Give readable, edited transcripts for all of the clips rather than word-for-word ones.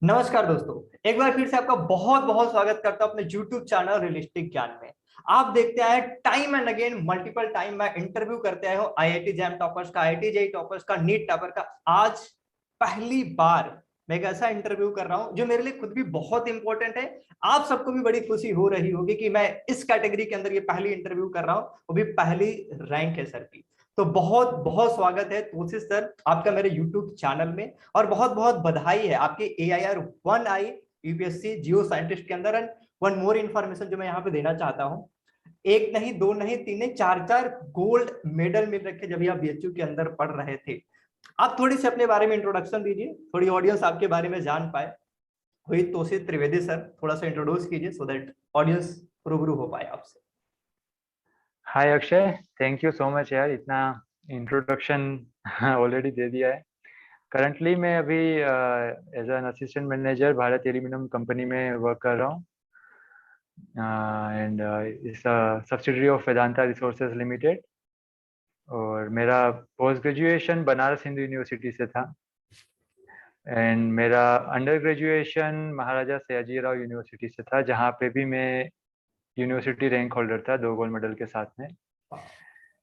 नमस्कार दोस्तों। एक बार फिर से आपका बहुत बहुत स्वागत करता हूं अपने YouTube चैनल रियलिस्टिक ज्ञान में। आप देखते आए time and again multiple time मैं इंटरव्यू करते आए हो आईआईटी जैम टॉपर्स का, आईआईटी जेई टॉपर्स का, नीट टॉपर का। आज पहली बार मैं एक ऐसा इंटरव्यू कर रहा हूं जो मेरे लिए खुद भी बहुत इंपॉर्टेंट है। आप सबको भी बड़ी खुशी हो रही होगी कि मैं इस कैटेगरी के अंदर ये पहली इंटरव्यू कर रहा हूं, वो भी पहली रैंक है सर की। तो बहुत बहुत स्वागत है तोसिस सर आपका मेरे यूट्यूब चैनल में। और बहुत बहुत बधाई है आपके AIR-1 आई यूपीएससी जियो साइंटिस्ट के अंदर। एंड वन मोर इन्फॉर्मेशन जो मैं यहाँ पे देना चाहता हूँ, एक नहीं, दो नहीं, तीन नहीं, चार चार गोल्ड मेडल मिल रखे जब आप बीएचयू के अंदर पढ़ रहे थे। आप थोड़ी सी अपने बारे में इंट्रोडक्शन दीजिए, थोड़ी ऑडियंस आपके बारे में जान पाए। वही तोषित त्रिवेदी सर, थोड़ा सा इंट्रोड्यूस कीजिए सो दैट ऑडियंस रूबरू हो पाए आपसे। Hi Akshay, thank you so much यार, इतना इंट्रोडक्शन ऑलरेडी दे दिया है। करंटली मैं अभी as an assistant manager Bharat aluminium company में वर्क कर रहा हूँ। एंड इस subsidiary of Vedanta resources limited. और मेरा post graduation Banaras Hindu university से था। एंड मेरा under graduation Maharaja Sayajirao university से था, जहाँ पे भी मैं यूनिवर्सिटी रैंक होल्डर था 2 गोल्ड मेडल के साथ में।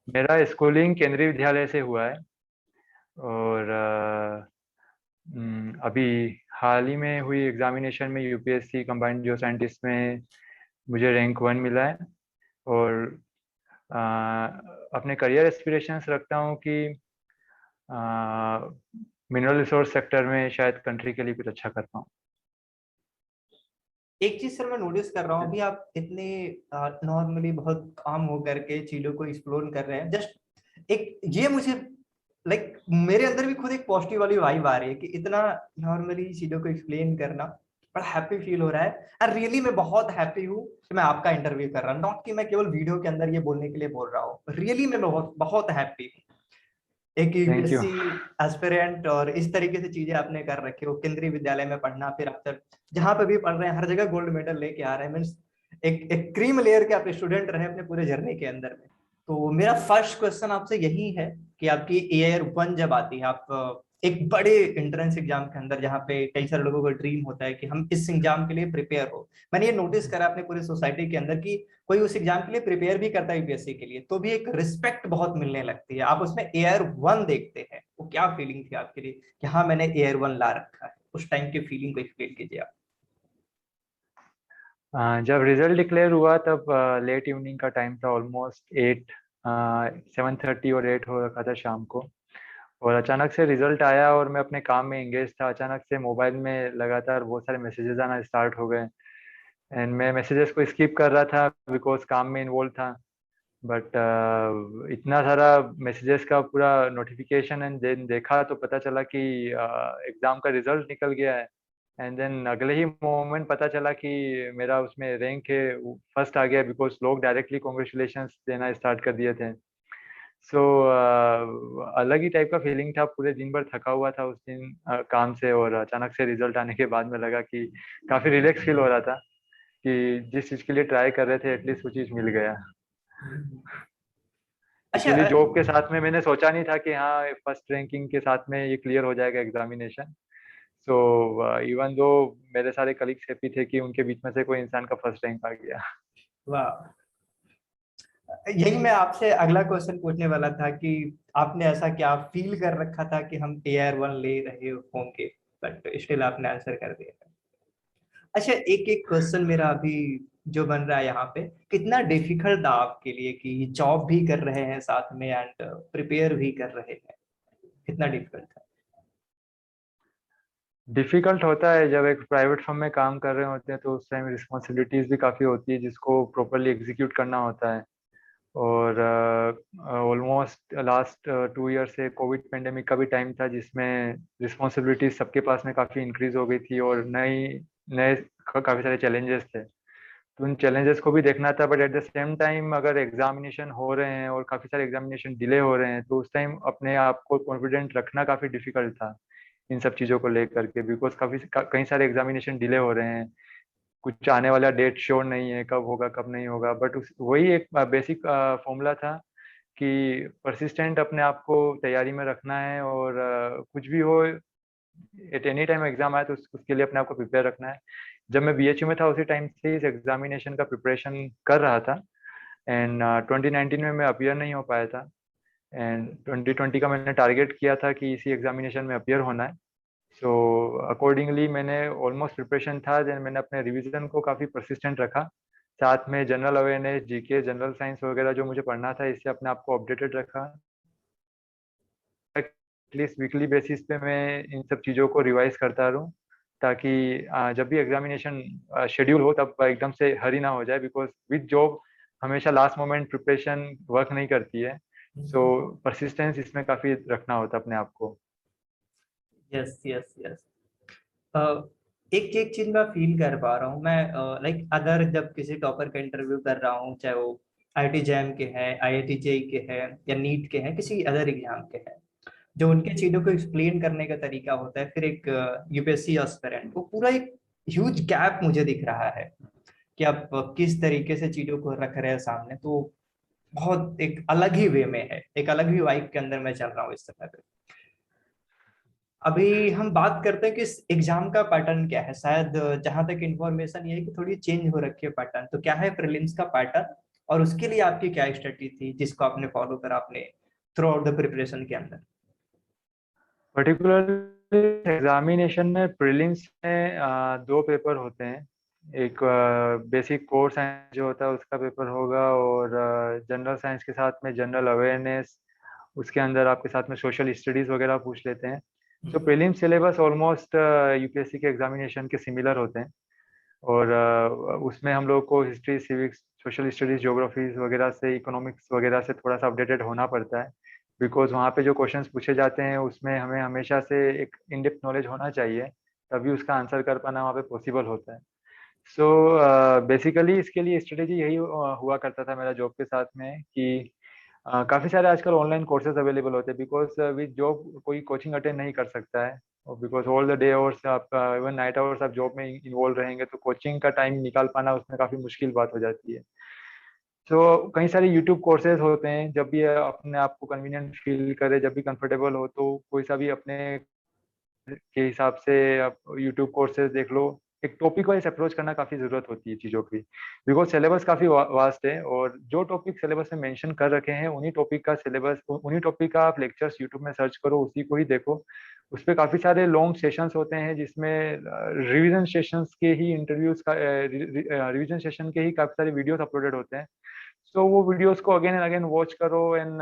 मेरा स्कूलिंग केंद्रीय विद्यालय से हुआ है। और अभी हाल ही में हुई एग्जामिनेशन में यूपीएससी कंबाइंड जियो साइंटिस्ट में मुझे रैंक 1 मिला है। और अ, अपने करियर एस्पिरेशंस रखता हूँ कि मिनरल रिसोर्स सेक्टर में शायद कंट्री के लिए कुछ अच्छा कर पाऊँ। एक चीज सर मैं नोटिस कर रहा हूँ, अभी आप इतने नॉर्मली बहुत काम हो करके चीजों को एक्सप्लोर कर रहे हैं। जस्ट एक ये मुझे मेरे अंदर भी खुद एक पॉजिटिव वाली वाइब आ रही है कि इतना नॉर्मली चीजों को एक्सप्लेन करना बड़ा हैप्पी फील हो रहा है। और रियली मैं बहुत हैप्पी हूँ कि मैं आपका इंटरव्यू कर रहा हूँ, नॉट कि मैं केवल वीडियो के अंदर ये बोलने के लिए बोल रहा हूँ। रियली मैं बहुत बहुत हैप्पी। एक थैंक यू। यूपीएससी एस्पिरेंट और इस तरीके से चीजें आपने कर रखी हो, केंद्रीय विद्यालय में पढ़ना, फिर आप सर जहां पे भी पढ़ रहे हैं हर जगह गोल्ड मेडल लेके आ रहे हैं। मीन्स एक क्रीम लेयर के आप स्टूडेंट रहे अपने पूरे जर्नी के अंदर में। तो मेरा फर्स्ट क्वेश्चन आपसे यही है कि आपकी AIR-1 जब आती है, आप एक बड़े एंट्रेंस एग्जाम के अंदर, जहाँ पे कई सारे लोगों का ड्रीम होता है कि हम इस एग्जाम के लिए प्रिपेयर हो। मैंने ये नोटिस करा अपने पूरी सोसाइटी के अंदर कि कोई उस एग्जाम के लिए प्रिपेयर भी करता है यूपीएससी के लिए, तो भी एक रिस्पेक्ट बहुत मिलने लगती है। आप उसमें AIR-1 देखते हैं, वो क्या फीलिंग थी आपके लिए कि हाँ मैंने AIR-1 ला रखा है? उस टाइम की फीलिंग को एक्सप्लेन कीजिए आप। जब रिजल्ट डिक्लेयर हुआ तब लेट इवनिंग का टाइम था, ऑलमोस्ट 7:30 और 8 हो रखा था शाम को। और अचानक से रिजल्ट आया और मैं अपने काम में एंगेज था। अचानक से मोबाइल में लगातार बहुत सारे मैसेजेस आना स्टार्ट हो गए। एंड मैं मैसेजेस को स्किप कर रहा था बिकॉज काम में इन्वॉल्व था। बट इतना सारा मैसेजेस का पूरा नोटिफिकेशन एंड देन देखा तो पता चला कि एग्ज़ाम का रिजल्ट निकल गया है। एंड देन अगले ही मोमेंट पता चला कि मेरा उसमें रैंक है, फर्स्ट आ गया, बिकॉज लोग डायरेक्टली कॉन्ग्रेचुलेशंस देना स्टार्ट कर दिए थे। सो अलग ही टाइप का फीलिंग था। पूरे दिन भर थका हुआ था उस दिन काम से, और अचानक से रिजल्ट आने के बाद में लगा कि काफ़ी रिलैक्स फील हो रहा था कि जिस चीज़ के लिए ट्राई कर रहे थे एटलीस्ट वो चीज़ मिल गया। अच्छा। इसीलिए जॉब के साथ में मैंने सोचा नहीं था कि हाँ फर्स्ट रैंकिंग के साथ में ये क्लियर हो जाएगा एग्जामिनेशन। सो इवन दो मेरे सारे कलीग्स हैप्पी थे कि उनके बीच में से कोई इंसान का फर्स्ट रैंक आ गया। वाह, यही मैं आपसे अगला क्वेश्चन पूछने वाला था कि आपने ऐसा क्या फील कर रखा था कि हम AIR-1 ले रहे होंगे, बट स्टिल आपने आंसर कर दिया। अच्छा, एक एक क्वेश्चन मेरा अभी जो बन रहा है यहाँ पे, कितना डिफिकल्ट था आपके लिए कि जॉब भी कर रहे हैं साथ में एंड प्रिपेयर भी कर रहे हैं? कितना डिफिकल्ट था? डिफिकल्ट होता है जब एक प्राइवेट फर्म में काम कर रहे होते हैं, तो उस टाइम रिस्पॉन्सिबिलिटीज भी काफ़ी होती है जिसको प्रॉपरली एग्जीक्यूट करना होता है। और ऑलमोस्ट लास्ट 2 ईयर से कोविड पेंडेमिक का भी टाइम था जिसमें रिस्पॉन्सिबिलिटीज सबके पास में काफ़ी इंक्रीज हो गई थी, और नई नए काफ़ी सारे चैलेंजेस थे। तो उन चैलेंजेस को भी देखना था, but at the same time अगर एग्जामिनेशन हो रहे हैं और काफ़ी सारे एग्जामिनेशन डिले हो रहे हैं तो उस टाइम अपने आप को कॉन्फिडेंट रखना काफ़ी डिफिकल्ट था इन सब चीज़ों को लेकर के, बिकॉज कई सारे एग्जामिनेशन डिले हो रहे हैं। कुछ आने वाला डेट श्योर नहीं है कब होगा कब नहीं होगा, बट उस वही एक बेसिक फॉर्मूला था कि परसिस्टेंट अपने आप को तैयारी में रखना है, और कुछ भी हो एट एनी टाइम एग्जाम आए तो उसके लिए अपने आप को प्रिपेयर रखना है। जब मैं बीएचयू में था उसी टाइम से इस एग्जामिनेशन का प्रिपरेशन कर रहा था, एंड 2019 में मैं अपीयर नहीं हो पाया था, एंड 2020 का मैंने टारगेट किया था कि इसी एग्जामिनेशन में अपीयर होना है। सो अकॉर्डिंगली मैंने ऑलमोस्ट प्रिपरेशन था, देन मैंने अपने रिवीजन को काफ़ी परसिस्टेंट रखा, साथ में general awareness, GK, general science वगैरह जो मुझे पढ़ना था, इससे अपने आप को अपडेटेड रखा। एटलीस्ट वीकली बेसिस पे मैं इन सब चीज़ों को रिवाइज करता रहूँ, ताकि जब भी एग्जामिनेशन शेड्यूल हो तब एकदम से हरी ना हो जाए, बिकॉज विद जॉब हमेशा लास्ट मोमेंट प्रिपरेशन वर्क नहीं करती है। सो परसिस्टेंस इसमें काफ़ी रखना होता है अपने आप को। Yes yes yes. एक एक चीज मैं फील कर पा रहा हूँ मैं, लाइक अगर जब किसी टॉपर का इंटरव्यू कर रहा हूँ, चाहे वो आईआईटी जैम के हैं, आईआईटी जेई के हैं, या नीट के हैं, किसी अदर एग्जाम के हैं, जो उनके चीजों को एक्सप्लेन करने का तरीका होता है, फिर एक यूपीएससी एस्पिरेंट को पूरा एक ह्यूज गैप मुझे दिख रहा है कि आप किस तरीके से चीजों को रख रहे हैं सामने। तो बहुत एक अलग ही वे में है, एक अलग ही वाइब के अंदर मैं चल रहा हूँ इस समय पे। अभी हम बात करते हैं कि इस एग्जाम का पैटर्न क्या है। शायद जहां तक इंफॉर्मेशन ये है कि थोड़ी चेंज हो रखी है पैटर्न। तो क्या है प्रीलिम्स का पैटर्न, और उसके लिए आपकी क्या स्ट्रेटजी थी जिसको आपने फॉलो करा आपने थ्रू आउट द प्रिपरेशन के अंदर? पर्टिकुलरली एग्जामिनेशन में प्रीलिम्स में दो पेपर होते हैं। एक बेसिक कोर साइंस जो होता है उसका पेपर होगा, और जनरल साइंस के साथ में जनरल अवेयरनेस, उसके अंदर आपके साथ में सोशल स्टडीज वगैरह पूछ लेते हैं। तो प्रीलिम्स सिलेबस ऑलमोस्ट यूपीएससी के एग्जामिनेशन के सिमिलर होते हैं, और उसमें हम लोग को history, civics, social studies, geographies वगैरह से, इकोनॉमिक्स वगैरह से थोड़ा सा अपडेटेड होना पड़ता है, बिकॉज वहाँ पे जो क्वेश्चंस पूछे जाते हैं उसमें हमें हमेशा से एक इन डेप्थ नॉलेज होना चाहिए, तभी उसका आंसर कर पाना वहाँ पे पॉसिबल होता है। सो बेसिकली इसके लिए स्ट्रेटेजी यही हुआ करता था मेरा जॉब के साथ में कि काफ़ी सारे आजकल ऑनलाइन कोर्सेज अवेलेबल होते हैं, बिकॉज विद जॉब कोई कोचिंग अटेंड नहीं कर सकता है, और because all the day hours आप, इवन नाइट आवर्स आप जॉब में इन्वॉल्व रहेंगे, तो कोचिंग का टाइम निकाल पाना उसमें काफ़ी मुश्किल बात हो जाती है। तो कई सारे यूट्यूब कोर्सेज होते हैं, जब भी अपने आप को कन्वीनियंट फील करे, जब भी कंफर्टेबल हो, तो कोई सा भी अपने के हिसाब से आप यूट्यूब कोर्सेज देख लो। एक टॉपिक वाइज अप्रोच करना काफ़ी ज़रूरत होती है चीज़ों की, बिकॉज सिलेबस काफ़ी वास्ट है, और जो टॉपिक सिलेबस में मेंशन कर रखे हैं उन्हीं टॉपिक का सिलेबस, उन्हीं टॉपिक का आप लेक्चर्स यूट्यूब में सर्च करो, उसी को ही देखो। उस पर काफ़ी सारे लॉन्ग सेशंस होते हैं, जिसमें रिवीजन सेशंस के ही इंटरव्यूज का, रिवीजन सेशन के ही काफ़ी सारे वीडियोस अपलोडेड होते हैं। सो वो वीडियोस को अगेन एंड अगेन वॉच करो, एंड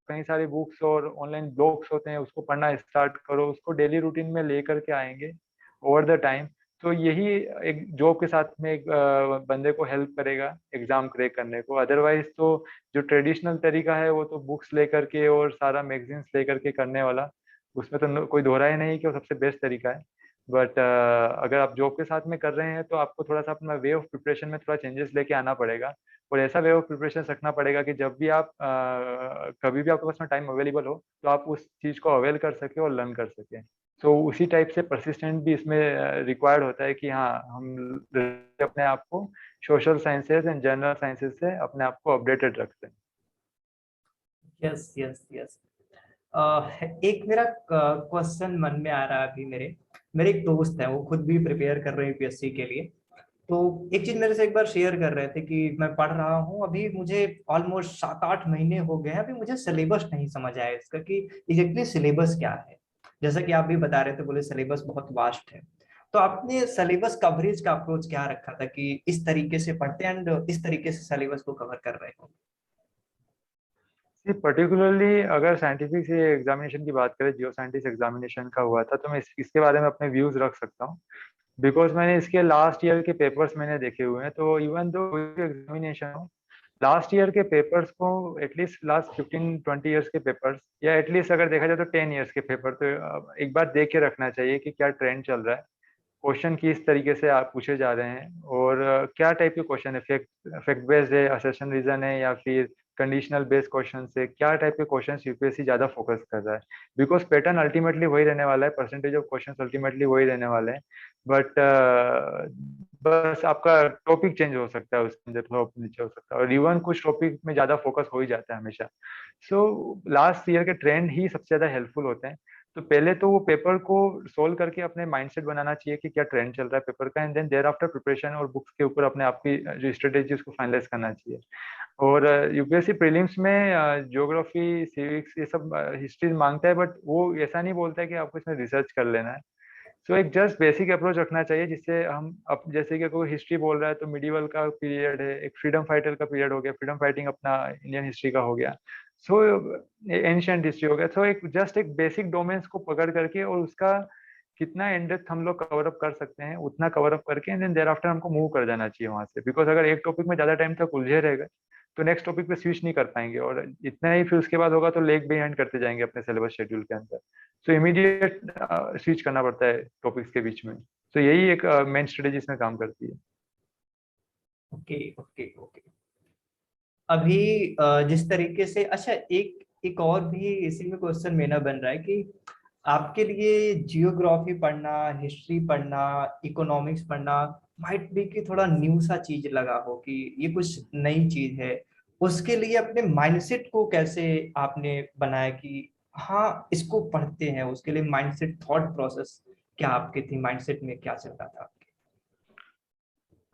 कई सारे बुक्स और ऑनलाइन ब्लॉग्स होते हैं, उसको पढ़ना स्टार्ट करो, उसको डेली रूटीन में लेकर के आएंगे ओवर द टाइम। तो यही एक जॉब के साथ में एक बंदे को हेल्प करेगा एग्जाम क्रैक करने को। अदरवाइज तो जो ट्रेडिशनल तरीका है वो तो बुक्स लेकर के और सारा मैगजीन्स लेकर के करने वाला, उसमें तो कोई दोहरा ही नहीं कि वो सबसे बेस्ट तरीका है। बट अगर आप जॉब के साथ में कर रहे हैं तो आपको थोड़ा सा अपना वे ऑफ प्रिपरेशन में थोड़ा चेंजेस लेके आना पड़ेगा, और ऐसा वे ऑफ प्रिपरेशन रखना पड़ेगा कि जब भी आप कभी भी आपके पास में टाइम अवेलेबल हो तो आप उस चीज़ को अवेल कर सके और लर्न कर सके। तो उसी टाइप से परसिस्टेंट भी इसमें रिक्वायर्ड होता है कि हाँ, हम अपने आप को social sciences and general sciences से अपने आप को अपडेटेड रखते हैं। Yes yes yes. एक मेरा क्वेश्चन मन में आ रहा है अभी। मेरे मेरे एक दोस्त है, वो खुद भी प्रिपेयर कर रहे हैं यूपीएससी के लिए। तो एक चीज मेरे से एक बार शेयर कर रहे थे कि मैं पढ़ रहा हूँ अभी, मुझे ऑलमोस्ट 7-8 महीने हो गए हैं, अभी मुझे सिलेबस नहीं समझ आया इसका कि एग्जैक्टली सिलेबस क्या है। जैसा कि आप भी बता रहे थे, बोले सिलेबस बहुत वास्ट है। तो आपने सिलेबस कवरेज का अप्रोच क्या रखा था कि इस तरीके से पढ़ते हैं एंड इस तरीके से सिलेबस को कवर कर रहे हो? पर्टिकुलरली अगर साइंटिफिक से एग्जामिनेशन की बात करें, जियो साइंटिस्ट एग्जामिनेशन का हुआ था, तो मैं इसके बारे में अपने व्यूज रख सकता हूँ, बिकॉज मैंने इसके लास्ट ईयर के पेपर्स मैंने देखे हुए हैं। तो इवन दो एग्जामिनेशन हो, लास्ट ईयर के पेपर्स को, एटलीस्ट लास्ट 15-20 ईयर्स के पेपर्स, या एटलीस्ट अगर देखा जाए तो 10 ईयर्स के पेपर, तो एक बार देख के रखना चाहिए कि क्या ट्रेंड चल रहा है, क्वेश्चन किस तरीके से आप पूछे जा रहे हैं, और क्या टाइप के क्वेश्चन है, फैक्ट बेस्ड है, असर्शन रीजन है, या फिर कंडीशनल बेस्ड क्वेश्चन है, क्या टाइप के क्वेश्चन यूपीएससी ज्यादा फोकस कर रहा है। बिकॉज पैटर्न अल्टीमेटली वही रहने वाला है, परसेंटेज ऑफ क्वेश्चन अल्टीमेटली वही रहने वाले हैं, बट बस आपका टॉपिक चेंज हो सकता है, उसके अंदर थोड़ा ऊपर नीचे हो सकता है, और इवन कुछ टॉपिक में ज्यादा फोकस हो ही जाता है हमेशा। सो लास्ट ईयर के ट्रेंड ही सबसे ज्यादा हेल्पफुल होते हैं। तो पहले तो वो पेपर को सोल्व करके अपने माइंडसेट बनाना चाहिए कि क्या ट्रेंड चल रहा है पेपर का, and then thereafter preparation और बुक्स के ऊपर अपने आप की जो स्ट्रेटेजी उसको फाइनलाइज करना चाहिए। और यूपीएससी प्रीलिम्स में ज्योग्राफी, सिविक्स, ये सब हिस्ट्री मांगता है, बट वो ऐसा नहीं बोलता है कि आपको इसमें रिसर्च कर लेना है। सो एक जस्ट बेसिक अप्रोच रखना चाहिए, जिससे हम अब जैसे कि कोई हिस्ट्री बोल रहा है तो मिडिवल का पीरियड है, एक फ्रीडम फाइटर का पीरियड हो गया, फ्रीडम फाइटिंग अपना इंडियन हिस्ट्री का हो गया, सो एंशियंट हिस्ट्री हो गया। सो एक जस्ट एक बेसिक डोमेन्स को पकड़ करके और उसका कितना इन डेप्थ हम लोग कवर अप कर सकते हैं उतना कवर अप करके, एंड देन देयर आफ्टर हमको मूव कर जाना चाहिए वहां से। बिकॉज अगर एक टॉपिक में ज्यादा टाइम तक उलझे रहेगा तो नेक्स्ट टॉपिक पे स्विच नहीं कर पाएंगे, और इतना ही फिर उसके बाद होगा तो लेग बिहाइंड करते जाएंगे अपने सिलेबस शेड्यूल के अंदर। सो इमीडिएट स्विच करना पड़ता है टॉपिक्स के बीच में। तो यही एक मेन स्ट्रेटेजी इसमें काम करती है। Okay okay okay. अभी जिस तरीके से, अच्छा एक एक और भी इसी में क्वेश्चन मेरा बन रहा है कि आपके लिए जियोग्राफी पढ़ना, हिस्ट्री पढ़ना, इकोनॉमिक्स पढ़ना माइट बी कि थोड़ा न्यू सा चीज लगा हो कि ये कुछ नई चीज है। उसके लिए अपने माइंडसेट को कैसे आपने बनाया कि हाँ इसको पढ़ते हैं, उसके लिए माइंडसेट, थॉट प्रोसेस क्या आपके थी, माइंडसेट में क्या चल रहा था?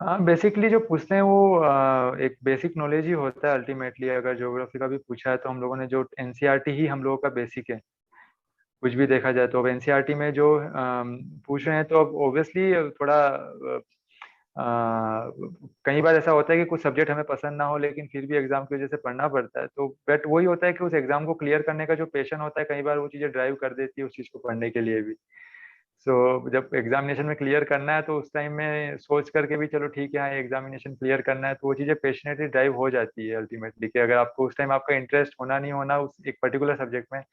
हाँ, बेसिकली जो पूछते हैं वो एक बेसिक नॉलेज ही होता है अल्टीमेटली। अगर ज्योग्राफी का भी पूछा है तो हम लोगों ने जो एनसीईआरटी ही हम लोगों का बेसिक है, कुछ भी देखा जाए तो। अब एनसीईआरटी में जो पूछ रहे हैं तो अब ऑब्वियसली थोड़ा कई बार ऐसा होता है कि कुछ सब्जेक्ट हमें पसंद ना हो लेकिन फिर भी एग्जाम की वजह से पढ़ना पड़ता है, तो बट वही होता है कि उस एग्जाम को क्लियर करने का जो पैशन होता है कई बार वो चीजें ड्राइव कर देती है उस चीज को पढ़ने के लिए भी। सो जब एग्जामिनेशन में क्लियर करना है तो उस टाइम में सोच करके भी चलो ठीक है हाँ एग्जामिनेशन क्लियर करना है, तो वो चीजें पैशनेटली ड्राइव हो जाती है अल्टीमेटली। कि अगर आपको उस टाइम आपका इंटरेस्ट होना नहीं होना उस एक पर्टिकुलर सब्जेक्ट में,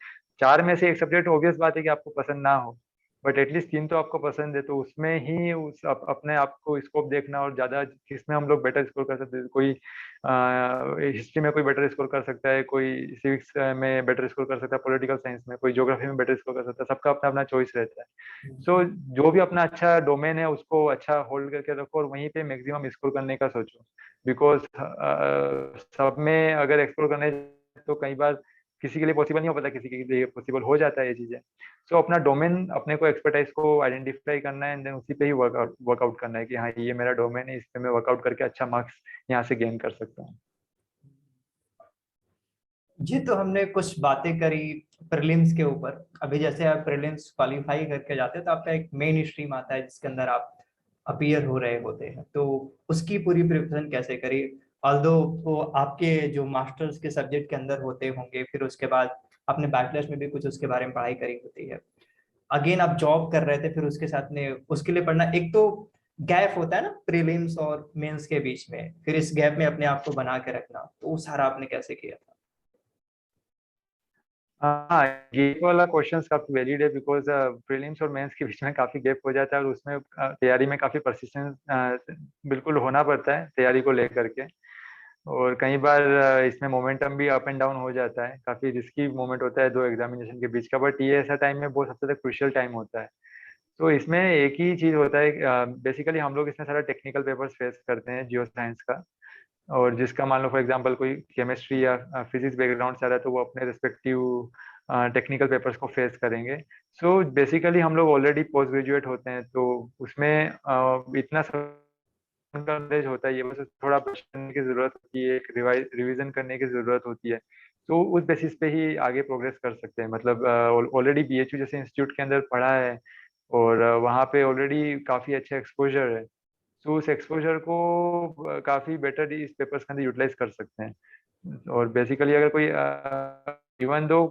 चार में से एक सब्जेक्ट ऑब्वियस बात है कि आपको पसंद ना हो, बट एटलीस्ट तीन तो आपको पसंद है, तो उसमें ही अपने आप को स्कोप देखना और ज्यादा किसमें हम लोग बेटर स्कोर कर सकते हैं। कोई हिस्ट्री में कोई बेटर स्कोर कर सकता है, कोई सिविक्स में बेटर स्कोर कर सकता है, पॉलिटिकल साइंस में कोई, ज्योग्राफी में बेटर स्कोर कर सकता है, सबका अपना अपना चॉइस रहता है। सो जो भी अपना अच्छा डोमेन है उसको अच्छा होल्ड करके रखो और वहीं पे मैक्सिमम एक्सप्लोर करने का सोचो। बिकॉज सब में अगर एक्सप्लोर करने तो कई बार किसी के लिए पॉसिबल नहीं हो पाता, किसी के लिए पॉसिबल हो जाता है ये चीजें। सो अपना डोमेन, अपने को एक्सपर्टाइज को आइडेंटिफाई करना है एंड देन उसी पे ही वर्कआउट करना है कि हाँ ये मेरा डोमेन है, इस पे मैं वर्कआउट करके अच्छा मार्क्स यहाँ से गेन कर सकता हूँ। जी, तो हमने कुछ बातें करी प्रीलिम्स के ऊपर। अभी जैसे आप प्रीलिम्स क्वालिफाई करके जाते हैं तो आपका एक मेन स्ट्रीम आता है जिसके अंदर आप अपीयर हो रहे होते हैं, तो उसकी पूरी प्रिपरेशन कैसे करी? ऑल्दो वो आपके जो मास्टर्स के सब्जेक्ट के अंदर होते होंगे, फिर उसके बाद आपने बैचलर्स में भी कुछ उसके बारे में पढ़ाई करी होती है, अगेन आप जॉब कर रहे थे, फिर उसके साथ में उसके लिए पढ़ना, एक तो गैप होता है ना प्रीलिम्स और मेंस के बीच में, फिर इस गैप में अपने आप को बना के रखना, तो वो सारा आपने कैसे किया था? हाँ, ये वाला क्वेश्चन काफी वैलिड है बिकॉज प्रीलिम्स और मेंस के बीच में काफी गैप हो जाता है और उसमें तैयारी में काफी परसिस्टेंस बिल्कुल होना पड़ता है तैयारी को लेकर के। और कई बार इसमें मोमेंटम भी अप एंड डाउन हो जाता है, काफी रिस्की मोमेंट होता है दो एग्जामिनेशन के बीच का, बट ये ऐसा टाइम में बहुत सबसे ज्यादा क्रुशियल टाइम होता है। तो इसमें एक ही चीज होता है, बेसिकली हम लोग इसमें सारा टेक्निकल पेपर्स फेस करते हैं जियो साइंस का। और जिसका मान लो फॉर एग्जांपल कोई केमिस्ट्री या फिजिक्स बैकग्राउंड से आ रहा है तो वो अपने रिस्पेक्टिव टेक्निकल पेपर्स को फेस करेंगे। सो बेसिकली हम लोग ऑलरेडी पोस्ट ग्रेजुएट होते हैं तो उसमें इतना नॉलेज होता है, ये बस थोड़ा पढ़ने की जरूरत होती है, एक रिवीजन करने की जरूरत होती है। तो उस बेसिस पे ही आगे प्रोग्रेस कर सकते हैं। मतलब ऑलरेडी बीएचयू जैसे इंस्टीट्यूट के अंदर पढ़ा है और वहाँ पे ऑलरेडी काफी अच्छा एक्सपोजर है, तो उस एक्सपोजर को काफी बेटर इस पेपर्स के अंदर यूटिलाइज कर सकते हैं। और बेसिकली अगर कोई इवन दो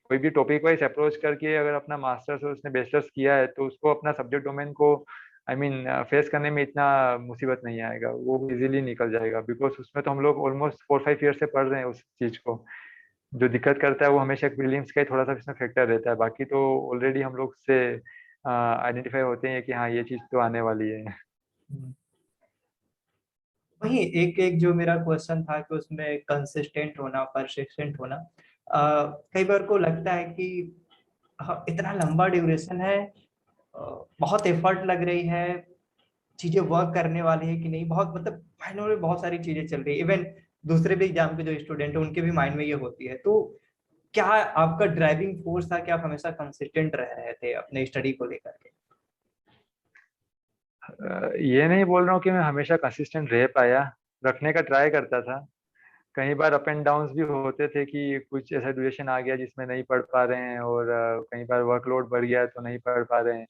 कोई भी टॉपिक वाइज अप्रोच करके अगर अपना मास्टर्स और उसने बैचलर्स किया है तो उसको अपना सब्जेक्ट डोमेन को फेस करने में इतना मुसीबत नहीं आएगा, वो इजीली निकल जाएगा। बिकॉज उसमें तो हम लोग ऑलमोस्ट 4-5 ईयर से पढ़ रहे हैं उस चीज को। जो दिक्कत करता है वो हमेशा प्रीलिम्स का ही थोड़ा सा इसमें फैक्टर रहता है, बाकी तो ऑलरेडी हम लोग से आइडेंटिफाई होते हैं कि हाँ ये चीज तो आने वाली है। वही एक एक जो मेरा क्वेश्चन था कि उसमें कंसिस्टेंट होना, परसिस्टेंट होना। कई बार को लगता है कि हाँ, इतना लंबा ड्यूरेशन है, बहुत एफर्ट लग रही है, चीजें वर्क करने वाली है कि नहीं, बहुत मतलब माइंड में बहुत सारी चीजें चल रही है। इवन दूसरे भी एग्जाम के जो स्टूडेंट है उनके भी माइंड में ये होती है, तो क्या आपका ड्राइविंग फोर्स था कि आप हमेशा कंसिस्टेंट रह रहे थे अपने स्टडी को लेकर के? ये नहीं बोल रहा हूँ कि मैं हमेशा कंसिस्टेंट रह पाया, रखने का ट्राई करता था। कई बार अप एंड डाउन्स भी होते थे कि कुछ ऐसा ड्यूरेशन आ गया जिसमें नहीं पढ़ पा रहे हैं, और कई बार वर्कलोड बढ़ गया तो नहीं पढ़ पा रहे हैं।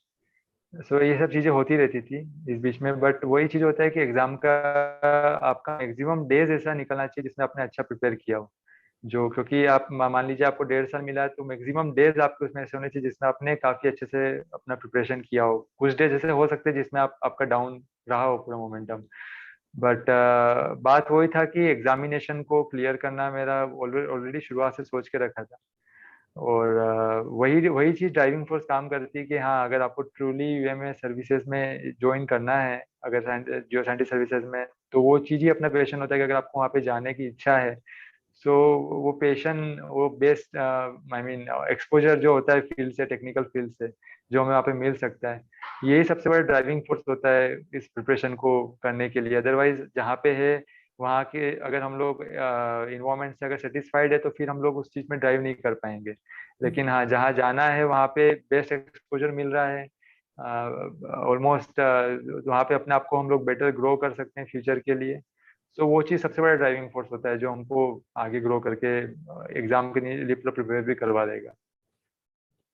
सो ये सब चीज़ें होती रहती थी इस बीच में। बट वही चीज़ होता है कि एग्जाम का आपका मैक्सिमम डेज ऐसा निकलना चाहिए जिसमें आपने अच्छा प्रिपेयर किया हो। जो क्योंकि आप मान लीजिए आपको 1.5 साल मिला है, तो मैक्सिमम डेज आपके उसमें ऐसे होने चाहिए जिसमें आपने काफी अच्छे से अपना प्रिपरेशन किया हो। कुछ डेज ऐसे हो सकते हैं जिसमें आपका डाउन रहा हो पूरा मोमेंटम। बट बात वही था कि एग्जामिनेशन को क्लियर करना मेरा ऑलरेडी शुरुआत से सोच के रखा था। और वही वही चीज ड्राइविंग फोर्स काम करती है कि हाँ, अगर आपको ट्रूली यूएमएस सर्विसेज में ज्वाइन करना है, अगर जियो साइंटिस्ट सर्विसेज में, तो वो चीज ही अपना पैशन होता है कि अगर आपको वहाँ पे जाने की इच्छा है, सो वो पेशन, वो बेस्ट आई मीन एक्सपोजर जो होता है फील्ड से, टेक्निकल फील्ड से, जो हमें वहाँ पे मिल सकता है, यही सबसे बड़ा ड्राइविंग फोर्स होता है इस प्रिपरेशन को करने के लिए। अदरवाइज जहाँ पे है वहाँ के अगर हम लोग इन्वायरमेंट से अगर सेटिस्फाइड है तो फिर हम लोग उस चीज़ में ड्राइव नहीं कर पाएंगे। लेकिन हाँ, जहाँ जाना है वहाँ पे बेस्ट एक्सपोजर मिल रहा है, ऑलमोस्ट वहाँ पे अपने आप को हम लोग बेटर ग्रो कर सकते हैं फ्यूचर के लिए। सो वो चीज़ सबसे बड़ा ड्राइविंग फोर्स होता है जो हमको आगे ग्रो करके एग्जाम के लिए प्रिपेयर भी करवा देगा।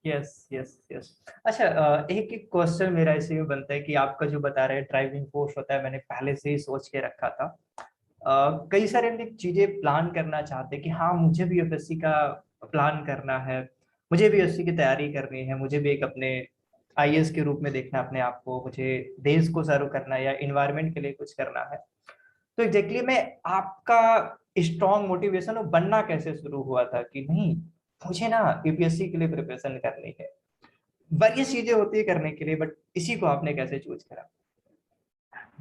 Yes yes yes. अच्छा, एक एक क्वेश्चन मेरा इसी में बनता है कि आपका जो बता रहे हैं ड्राइविंग फोर्स होता है, मैंने पहले से ही सोच के रखा था। कई सारे लोग चीजें प्लान करना चाहते हैं कि हाँ मुझे भी यूपीएससी का प्लान करना है, मुझे भी यूपीएससी की तैयारी करनी है, मुझे भी एक अपने आईएएस के रूप में देखना है अपने आप को, मुझे देश को सर्व करना है या इन्वायरमेंट के लिए कुछ करना है। तो एग्जैक्टली में आपका स्ट्रॉन्ग मोटिवेशन वो बनना कैसे शुरू हुआ था कि नहीं मुझे ना यूपीएससी के लिए प्रिपरेशन करनी है? बड़ी चीजें होती है करने के लिए, बट इसी को आपने कैसे चूज करा?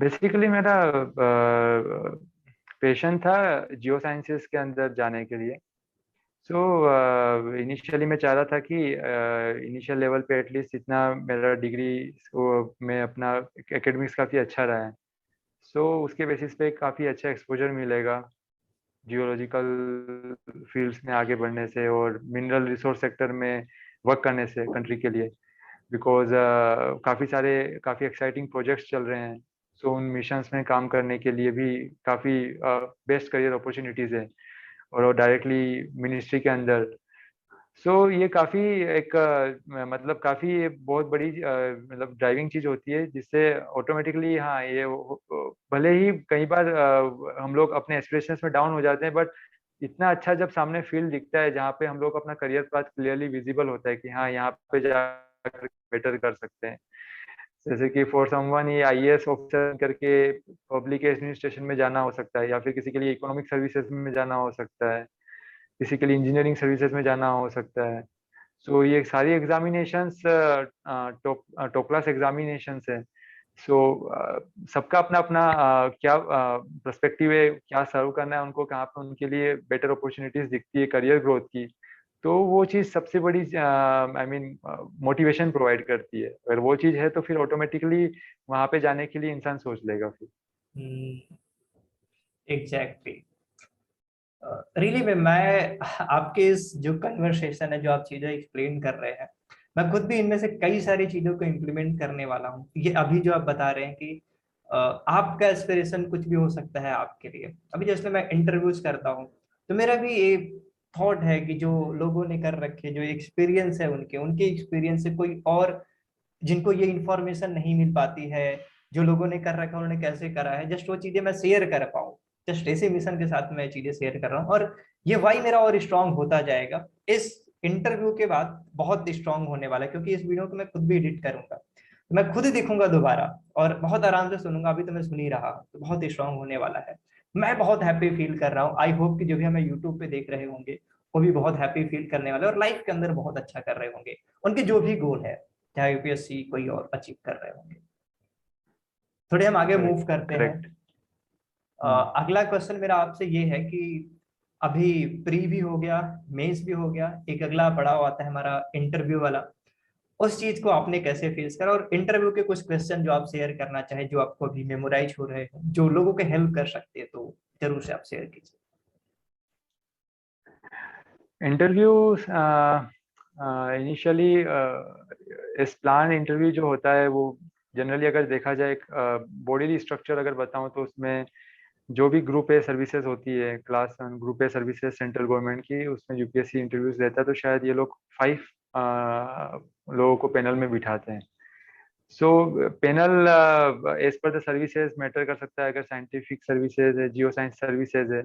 बेसिकली मेरा पैशन था जियो साइंसेस के अंदर जाने के लिए। सो इनिशियली मैं चाह रहा था कि इनिशियल लेवल पे एटलीस्ट इतना मेरा डिग्री में अपना एकेडमिक्स काफ़ी अच्छा रहा है। सो उसके बेसिस पे काफ़ी अच्छा एक्सपोजर मिलेगा जियोलॉजिकल फील्ड्स में आगे बढ़ने से और मिनरल रिसोर्स सेक्टर में वर्क करने से कंट्री के लिए। बिकॉज काफ़ी एक्साइटिंग प्रोजेक्ट्स चल रहे हैं। सो उन मिशंस में काम करने के लिए भी काफ़ी बेस्ट करियर अपॉर्चुनिटीज़ है, और वो डायरेक्टली मिनिस्ट्री के अंदर। सो ये काफ़ी एक मतलब काफ़ी बहुत बड़ी मतलब ड्राइविंग चीज़ होती है जिससे ऑटोमेटिकली हाँ ये भले ही कई बार हम लोग अपने एस्पिरेशंस में डाउन हो जाते हैं, बट इतना अच्छा जब सामने फील्ड दिखता है जहाँ पे हम लोग अपना करियर पाथ क्लियरली विजिबल होता है कि हाँ यहाँ पे जाकर बेटर कर सकते हैं। जैसे कि फॉर समवन ये आईएएस ऑफिसर करके पब्लिक एडमिनिस्ट्रेशन में जाना हो सकता है, या फिर किसी के लिए इकोनॉमिक सर्विसेज में जाना हो सकता है, किसी के लिए इंजीनियरिंग सर्विसेज में जाना हो सकता है। सो ये सारी एग्जामिनेशंस टॉप क्लास एग्जामिनेशंस है। सो सबका अपना अपना क्या पर्सपेक्टिव है, क्या सर्व करना है उनको, कहाँ पे उनके लिए बेटर अपॉर्चुनिटीज दिखती है करियर ग्रोथ की। तो वो चीज़ सबसे बड़ी आई मीन मोटिवेशन प्रोवाइड करती है। अगर वो चीज़ है तो फिर ऑटोमेटिकली वहाँ पे जाने के लिए इंसान सोच लेगा फिर। एग्जैक्टली। रियली में मैं आपके इस जो कन्वर्सेशन है, जो आप चीजें एक्सप्लेन कर रहे हैं, मैं खुद भी इनमें से कई सारी चीजों को इम्प्लीमेंट करने वाला हूँ। ये अभी जो आप बता रहे हैं कि आपका एस्पिरेशन कुछ भी हो सकता है आपके लिए। अभी जैसे मैं इंटरव्यूज करता हूँ तो मेरा भी एक थॉट है कि जो लोगों ने कर रखे, जो एक्सपीरियंस है उनके उनके एक्सपीरियंस से कोई और जिनको ये इंफॉर्मेशन नहीं मिल पाती है, जो लोगों ने कर रखा है उन्होंने कैसे करा है, जस्ट वो चीजें मैं शेयर कर पाऊँ। जस्ट ऐसे मिशन के साथ मैं चीजें शेयर कर रहा हूँ, और ये वाई मेरा और स्ट्रांग होता जाएगा इस इंटरव्यू के बाद, बहुत स्ट्रांग होने वाला है। क्योंकि इस वीडियो को मैं खुद भी एडिट करूंगा तो मैं खुद ही देखूंगा दोबारा और बहुत आराम से सुनूंगा। अभी तो मैं सुन ही रहा हूँ, तो बहुत स्ट्रांग होने वाला है। मैं बहुत हैप्पी फील कर रहा हूँ। आई होप कि जो भी हमें यूट्यूब पे देख रहे होंगे वो भी बहुत हैप्पी फील करने वाले और लाइफ के अंदर बहुत अच्छा कर रहे होंगे, उनके जो भी गोल है, चाहे यूपीएससी कोई और अचीव कर रहे होंगे। थोड़े हम आगे मूव करेक्ट करते हैं। करेक्ट। अगला क्वेश्चन मेरा आपसे ये है कि अभी प्री भी हो गया, मेंस भी हो गया, एक अगला पड़ाव आता है हमारा इंटरव्यू वाला। उस चीज को आपने कैसे फेस करा, और इंटरव्यू के कुछ क्वेश्चन जो आप शेयर करना चाहे, जो आपको अभी मेमोराइज हो रहे हैं, जो लोगों के हेल्प कर सकते हैं, तो जरूर से आप शेयर कीजिए। इंटरव्यू इनिशियली इस प्लान इंटरव्यू जो होता है वो जनरली अगर देखा जाए बॉडी स्ट्रक्चर अगर बताऊं तो उसमें जो भी ग्रुप ए सर्विसेज होती है class 1 group A services central government की, उसमें यूपीएससी इंटरव्यूज रहता है, तो शायद ये लोग 5 लोगों को पैनल में बिठाते हैं। So panel as per the services matter कर सकता है। अगर साइंटिफिक सर्विसेज है, जियो साइंस सर्विसेज है,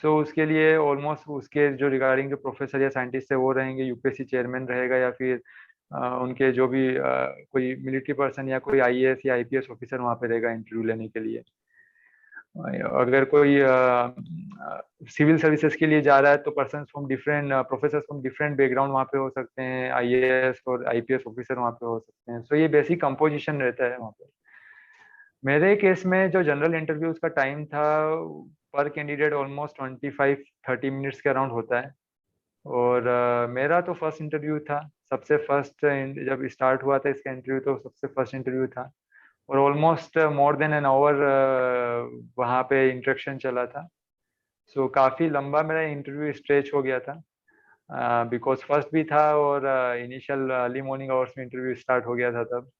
सो उसके लिए ऑलमोस्ट उसके जो रिगार्डिंग जो प्रोफेसर या साइंटिस्ट है वो रहेंगे, यूपीएससी चेयरमैन रहेगा, या फिर उनके जो भी कोई मिलिट्री पर्सन या कोई आईएएस या आईपीएस ऑफिसर वहाँ पे रहेगा इंटरव्यू लेने के लिए। अगर कोई सिविल सर्विसेज के लिए जा रहा है तो person from different professor from different background वहाँ पे हो सकते हैं, आईएएस और आईपीएस ऑफिसर वहाँ पे हो सकते हैं। सो ये बेसिक कंपोजिशन रहता है वहाँ पे। मेरे केस में जो जनरल इंटरव्यूज का टाइम था पर कैंडिडेट ऑलमोस्ट 25-30 मिनट्स के अराउंड होता है। और मेरा तो फर्स्ट इंटरव्यू था, सबसे फर्स्ट जब स्टार्ट हुआ था इसका इंटरव्यू तो सबसे फर्स्ट इंटरव्यू था। और almost more than an hour वहाँ पे इंटरेक्शन चला था। सो काफ़ी लंबा मेरा इंटरव्यू स्ट्रेच हो गया था, बिकॉज फर्स्ट भी था और इनिशियल अर्ली मॉर्निंग आवर्स में इंटरव्यू स्टार्ट हो गया था तब।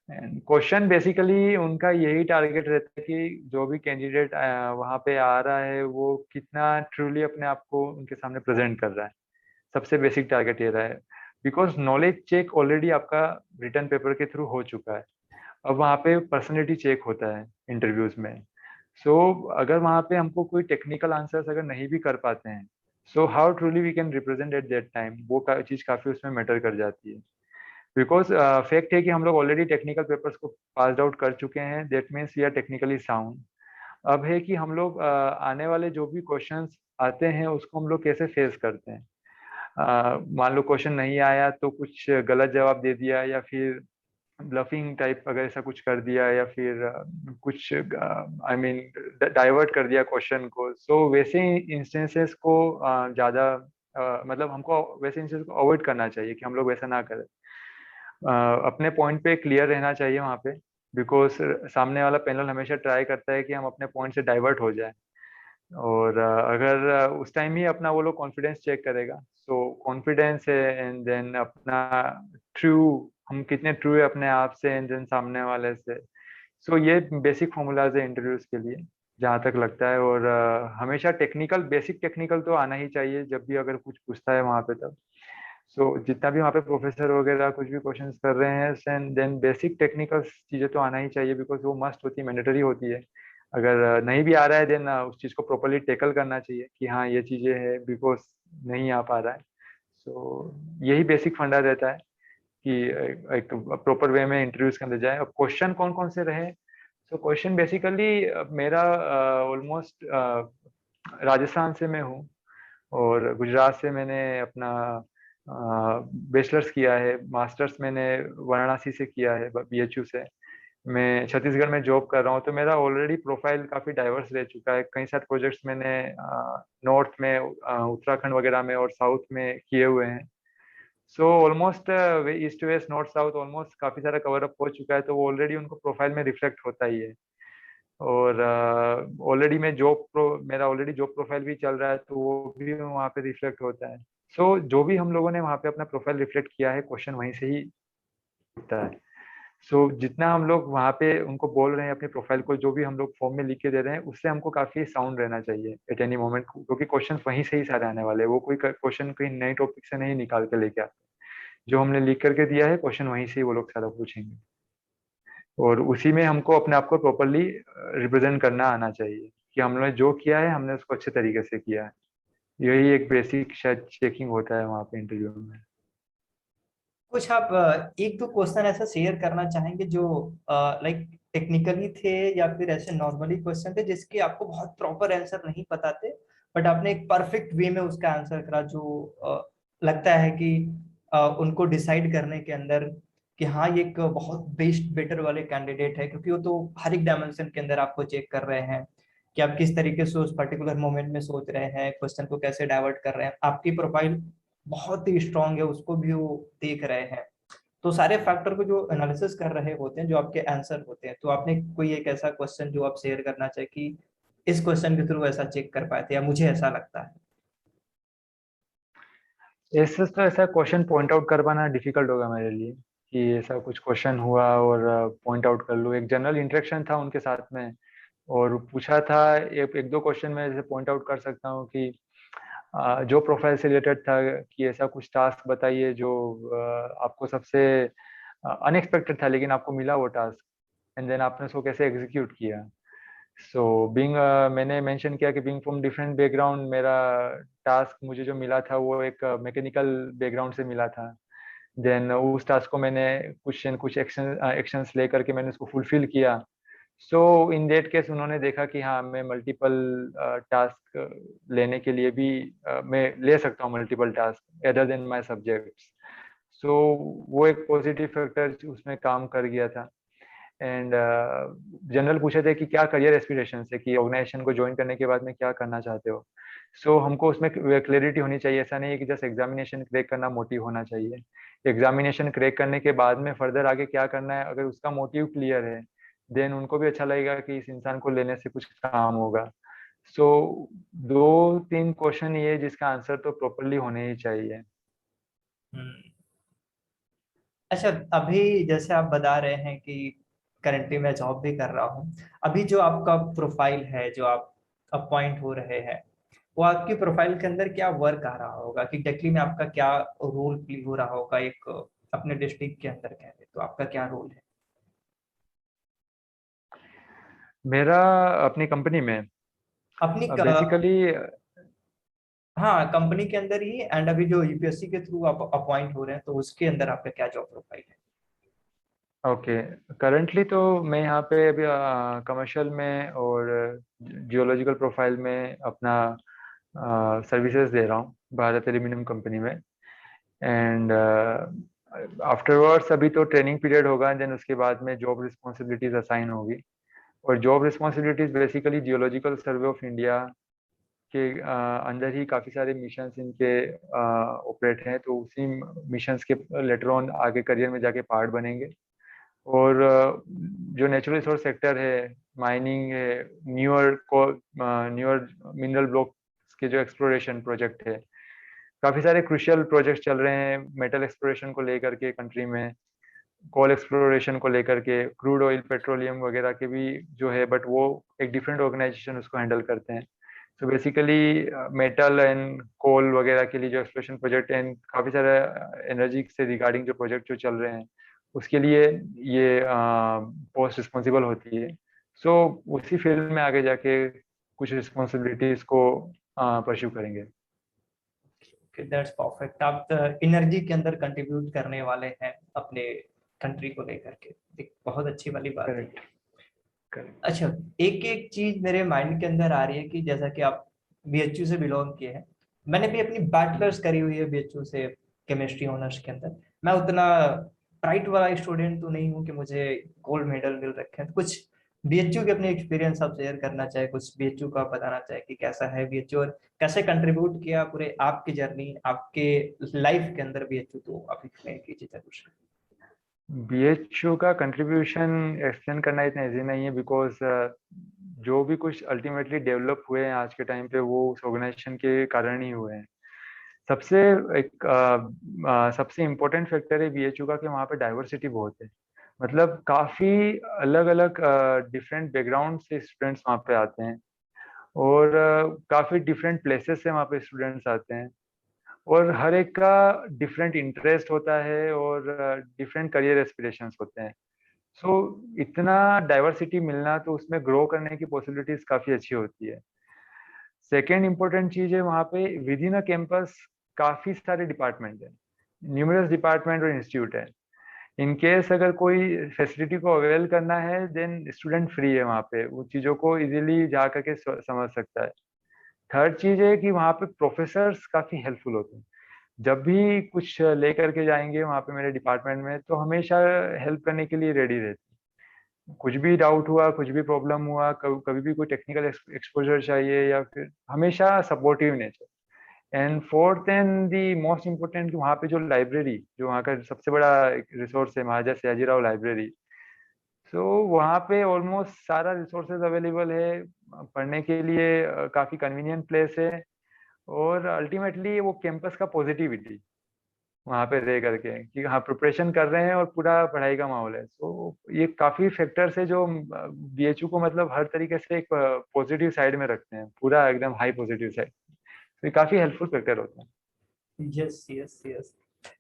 एंड क्वेश्चन बेसिकली उनका यही टारगेट रहता है कि जो भी कैंडिडेट वहाँ पे आ रहा है वो कितना ट्रूली अपने आप को उनके सामने प्रेजेंट कर रहा है। सबसे बेसिक टारगेट ये रहा है, बिकॉज नॉलेज चेक ऑलरेडी आपका रिटर्न पेपर के थ्रू हो चुका है। अब वहाँ पे पर्सनैलिटी चेक होता है इंटरव्यूज में। सो अगर वहाँ पे हमको कोई टेक्निकल आंसर्स अगर नहीं भी कर पाते हैं, so how truly we can represent at that time, वो चीज़ काफ़ी उसमें मैटर कर जाती है। बिकॉज फैक्ट है कि हम लोग ऑलरेडी टेक्निकल पेपर्स को पास आउट कर चुके हैं, that means we are technically sound. अब है कि हम लोग आने वाले जो भी क्वेश्चंस आते हैं उसको हम लोग कैसे फेस करते हैं। मान लो क्वेश्चन नहीं आया तो कुछ गलत जवाब दे दिया, या फिर ब्लफिंग टाइप अगर ऐसा कुछ कर दिया, या फिर कुछ आई मीन डाइवर्ट कर दिया क्वेश्चन को। सो वैसे इंस्टेंसेस को ज़्यादा मतलब हमको वैसे इंस्टेंस को अवॉइड करना चाहिए कि हम लोग वैसा ना करें। अपने पॉइंट पे क्लियर रहना चाहिए वहाँ पे, बिकॉज सामने वाला पैनल हमेशा ट्राई करता है कि हम अपने पॉइंट से डाइवर्ट हो जाए। और अगर उस टाइम ही अपना वो लोग कॉन्फिडेंस चेक करेगा, सो कॉन्फिडेंस है एंड देन अपना ट्रू, हम कितने ट्रू है अपने आप से एंड देन सामने वाले से। सो ये बेसिक फॉर्मूलाज है इंटरव्यूज के लिए जहाँ तक लगता है। और हमेशा टेक्निकल, बेसिक टेक्निकल तो आना ही चाहिए जब भी अगर कुछ पूछता है वहाँ पे तब। सो जितना भी वहाँ पे प्रोफेसर वगैरह कुछ भी क्वेश्चंस कर रहे हैं एंड देन बेसिक टेक्निकल चीज़ें तो आना ही चाहिए, बिकॉज वो मस्ट होती है, मैंडेटरी होती है। अगर नहीं भी आ रहा है देन उस चीज़ को प्रॉपरली टेकल करना चाहिए कि हाँ ये चीज़ें है, बिकॉज नहीं आ पा रहा है। सो यही बेसिक फंडा रहता है कि एक प्रॉपर वे में इंटरव्यूज के अंदर जाए। अब क्वेश्चन कौन कौन से रहे, सो क्वेश्चन बेसिकली मेरा ऑलमोस्ट राजस्थान से मैं हूँ और गुजरात से मैंने अपना बैचलर्स किया है, मास्टर्स मैंने वाराणसी से किया है, बीएचयू से। मैं छत्तीसगढ़ में जॉब कर रहा हूँ, तो मेरा ऑलरेडी प्रोफाइल काफ़ी डाइवर्स रह चुका है। कई सारे प्रोजेक्ट्स मैंने नॉर्थ में उत्तराखंड वगैरह में और साउथ में किए हुए हैं। So almost east west north south almost काफ़ी सारा कवर अप हो चुका है, तो वो ऑलरेडी उनको प्रोफाइल में रिफ्लेक्ट होता ही है। और ऑलरेडी मैं मेरा ऑलरेडी जॉब प्रोफाइल भी चल रहा है, तो वो भी वहाँ पे रिफ्लेक्ट होता है। सो जो भी हम लोगों ने वहाँ पे अपना प्रोफाइल रिफ्लेक्ट किया है, क्वेश्चन वहीं से ही उठता है। सो जितना हम लोग वहाँ पे उनको बोल रहे हैं अपने प्रोफाइल को, जो भी हम लोग फॉर्म में लिख के दे रहे हैं, उससे हमको काफी साउंड रहना चाहिए एट एनी मोमेंट, क्योंकि क्वेश्चन वहीं से ही सारे आने वाले हैं। वो कोई क्वेश्चन कहीं नए टॉपिक से नहीं निकाल के लेके आते। जो हमने लिख करके दिया है क्वेश्चन, वहीं से ही वो लोग सारा पूछेंगे, और उसी में हमको अपने आप को प्रॉपरली रिप्रेजेंट करना आना चाहिए कि हमने जो किया है हमने उसको अच्छे तरीके से किया है। यही एक बेसिक शायद चेकिंग होता है वहाँ पे इंटरव्यू में। कुछ आप एक दो क्वेश्चन ऐसा शेयर करना चाहेंगे जो लाइक टेक्निकली थे या फिर ऐसे नॉर्मली क्वेश्चन थे जिसके आपको बहुत प्रॉपर आंसर नहीं पता थे, बट आपने एक परफेक्ट वे में उसका आंसर करा, जो लगता है कि उनको डिसाइड करने के अंदर कि हाँ ये एक बहुत बेस्ट बेटर वाले कैंडिडेट है, क्योंकि वो तो हर एक डायमेंशन के अंदर आपको चेक कर रहे हैं कि आप किस तरीके से उस पर्टिकुलर मोमेंट में सोच रहे हैं, क्वेश्चन को कैसे डाइवर्ट कर रहे हैं। आपकी प्रोफाइल बहुत ही स्ट्रांग है, उसको भी वो देख रहे हैं। तो सारे फैक्टर को जो एनालिसिस कर रहे होते हैं, जो आपके आंसर होते हैं। तो आपने कोई एक ऐसा क्वेश्चन जो आप शेयर करना चाहे कि इस क्वेश्चन के थ्रू ऐसा चेक कर पाए थे, या मुझे ऐसा लगता है। ऐसे तो ऐसा क्वेश्चन पॉइंट आउट कर पाना डिफिकल्ट होगा मेरे लिए कि ऐसा कुछ क्वेश्चन हुआ और पॉइंट आउट कर लूँ। एक जनरल इंटरेक्शन था उनके साथ में और पूछा था, एक एक दो क्वेश्चन में जैसे पॉइंट आउट कर सकता हूँ कि जो प्रोफाइल से रिलेटेड था कि ऐसा कुछ टास्क बताइए जो आपको सबसे अनएक्सपेक्टेड था लेकिन आपको मिला वो टास्क, एंड देन आपने उसको कैसे एग्जीक्यूट किया। सो बीइंग मैंने मेंशन किया कि बीइंग फ्रॉम डिफरेंट बैकग्राउंड, मेरा टास्क मुझे जो मिला था वो एक मैकेनिकल बैकग्राउंड से मिला था। देन उस टास्क को मैंने कुछ एक्शंस लेकर के मैंने उसको फुलफिल किया। सो इन दैट केस उन्होंने देखा कि हाँ मैं मल्टीपल टास्क लेने के लिए भी मैं ले सकता हूँ multiple task other than my subjects. So वो एक पॉजिटिव फैक्टर उसमें काम कर गया था। एंड जनरल पूछे थे कि क्या करियर एस्पिरेशन है, कि ऑर्गेनाइजेशन को ज्वाइन करने के बाद में क्या करना चाहते हो। सो हमको उसमें क्लैरिटी होनी चाहिए। ऐसा नहीं है कि जस्ट एग्जामिनेशन क्रैक करना मोटिव होना चाहिए। एग्जामिनेशन क्रैक करने के बाद में फर्दर आगे क्या करना है, अगर उसका मोटिव क्लियर है देन उनको भी अच्छा लगेगा कि इस इंसान को लेने से कुछ काम होगा। सो दो तीन क्वेश्चन ये जिसका आंसर तो प्रॉपरली होने ही चाहिए। हम्म। अच्छा, अभी जैसे आप बता रहे हैं कि करंटली मैं जॉब भी कर रहा हूँ, अभी जो आपका प्रोफाइल है, जो आप अपॉइंट हो रहे हैं, वो आपकी प्रोफाइल के अंदर क्या वर्क आ रहा होगा कि एग्जैक्टली में आपका क्या रोल प्ले हो रहा होगा, एक अपने डिस्ट्रिक्ट के अंदर कह रहे तो आपका क्या रोल है? मेरा अपनी कंपनी में अपनी बेसिकली, हाँ, कंपनी के अंदर ही, एंड अभी जो यूपीएससी के थ्रू आप अपॉइंट हो रहे हैं तो उसके अंदर आपका क्या जॉब प्रोफाइल है? ओके, करंटली तो मैं यहाँ पे अभी कमर्शियल में और जियोलॉजिकल प्रोफाइल में अपना सर्विसेज दे रहा हूँ भारत एल्यूमिनियम कंपनी में। एंड आफ्टरवर्ड्स अभी तो ट्रेनिंग पीरियड होगा, देन उसके बाद में जॉब रिस्पॉन्सिबिलिटीज असाइन होगी। और job responsibilities basically geological survey of India के अंदर ही काफ़ी सारे मिशंस इनके ऑपरेट हैं, तो उसी मिशंस के लेटर ऑन आगे करियर में जाके पार्ट बनेंगे। और जो नेचुरल रिसोर्स सेक्टर है, माइनिंग है, न्यूअर मिनरल ब्लॉक्स के जो एक्सप्लोरेशन प्रोजेक्ट है, काफ़ी सारे क्रुशियल प्रोजेक्ट चल रहे हैं मेटल एक्सप्लोरेशन को लेकर के कंट्री में, कोल एक्सप्लोरेशन को लेकर के, क्रूड ऑयल पेट्रोलियम वगैरह के भी जो है, बट वो एक डिफरेंट ऑर्गेनाइजेशन उसको हैंडल करते हैं। तो बेसिकली मेटल एंड कोल वगैरह के लिए जो एक्सप्लोरेशन प्रोजेक्ट एंड काफ़ी सारे एनर्जी से रिगार्डिंग जो प्रोजेक्ट जो चल रहे हैं उसके लिए ये पोस्ट रिस्पॉन्सिबल होती है। सो उसी फील्ड में आगे जाके कुछ रिस्पॉन्सिबिलिटीज को परस्यू करेंगे। That's perfect. आप एनर्जी के अंदर कंट्रीब्यूट करने वाले हैं अपने कंट्री को लेकर के, एक बहुत अच्छी वाली बात है। Correct, correct. अच्छा, एक एक चीज मेरे माइंड के अंदर आ रही है कि जैसा कि आप बीएचयू से बिलोंग किए हैं, मैंने भी अपनी बैचलर्स करी हुई है बीएचयू से, केमिस्ट्री ऑनर्स के अंदर। मैं उतना ब्राइट वाला स्टूडेंट तो नहीं हूँ कि मुझे गोल्ड मेडल मिल रखे हैं। तो कुछ बीएचयू के अपने एक्सपीरियंस आप शेयर करना चाहे, कुछ बीएचयू का बताना चाहे कि कैसा है बीएचयू और कैसे कंट्रीब्यूट किया पूरे आपकी जर्नी, आपके लाइफ के अंदर बीएचयू, तो आप एक्सप्लेन कीजिए जरूर। बीएचयू का कंट्रीब्यूशन एक्सप्लेन करना इतना इजी नहीं है, बिकॉज जो भी कुछ अल्टीमेटली डेवलप हुए हैं आज के टाइम पे वो उस ऑर्गेनाइजेशन के कारण ही हुए हैं। सबसे सबसे इम्पोर्टेंट फैक्टर है बीएचयू का कि वहाँ पे डाइवर्सिटी बहुत है। मतलब काफी अलग अलग डिफरेंट बैकग्राउंड से स्टूडेंट्स वहाँ पे आते हैं और काफी डिफरेंट प्लेसेस से वहाँ पे स्टूडेंट्स आते हैं और हर एक का डिफरेंट इंटरेस्ट होता है और डिफरेंट करियर एस्पिरेशंस होते हैं। सो इतना डाइवर्सिटी मिलना तो उसमें ग्रो करने की पॉसिबिलिटीज काफी अच्छी होती है। सेकेंड इम्पोर्टेंट चीज है वहाँ पे विद इन अ कैंपस काफी सारे डिपार्टमेंट है, न्यूमरस डिपार्टमेंट और इंस्टीट्यूट है। इन केस अगर कोई फैसिलिटी को अवेल करना है देन स्टूडेंट फ्री है वहाँ पे, वो चीज़ों को इजीली जा करके समझ सकता है। थर्ड चीज है कि वहाँ पे प्रोफेसर्स काफी हेल्पफुल होते हैं। जब भी कुछ लेकर के जाएंगे वहाँ पे मेरे डिपार्टमेंट में तो हमेशा हेल्प करने के लिए रेडी रहते हैं। कुछ भी डाउट हुआ, कुछ भी प्रॉब्लम हुआ, कभी भी कोई टेक्निकल एक्सपोजर चाहिए या फिर हमेशा supportive nature. And fourth and the most important, वहाँ पे जो लाइब्रेरी, जो वहाँ का सबसे बड़ा रिसोर्स है महाराजा सयाजीराव लाइब्रेरी। सो वहाँ पे ऑलमोस्ट सारा रिसोर्सेज अवेलेबल है पढ़ने के लिए, काफ़ी कन्वीनियंट प्लेस है। और अल्टीमेटली वो कैंपस का पॉजिटिविटी वहाँ पे रह करके कि हाँ प्रिपरेशन कर रहे हैं और पूरा पढ़ाई का माहौल है। तो ये काफी फैक्टर्स है जो बीएचयू को मतलब हर तरीके से एक पॉजिटिव साइड में रखते हैं, पूरा एकदम हाई पॉजिटिव साइड। तो ये काफी हेल्पफुल फैक्टर होता है। यस यस यस,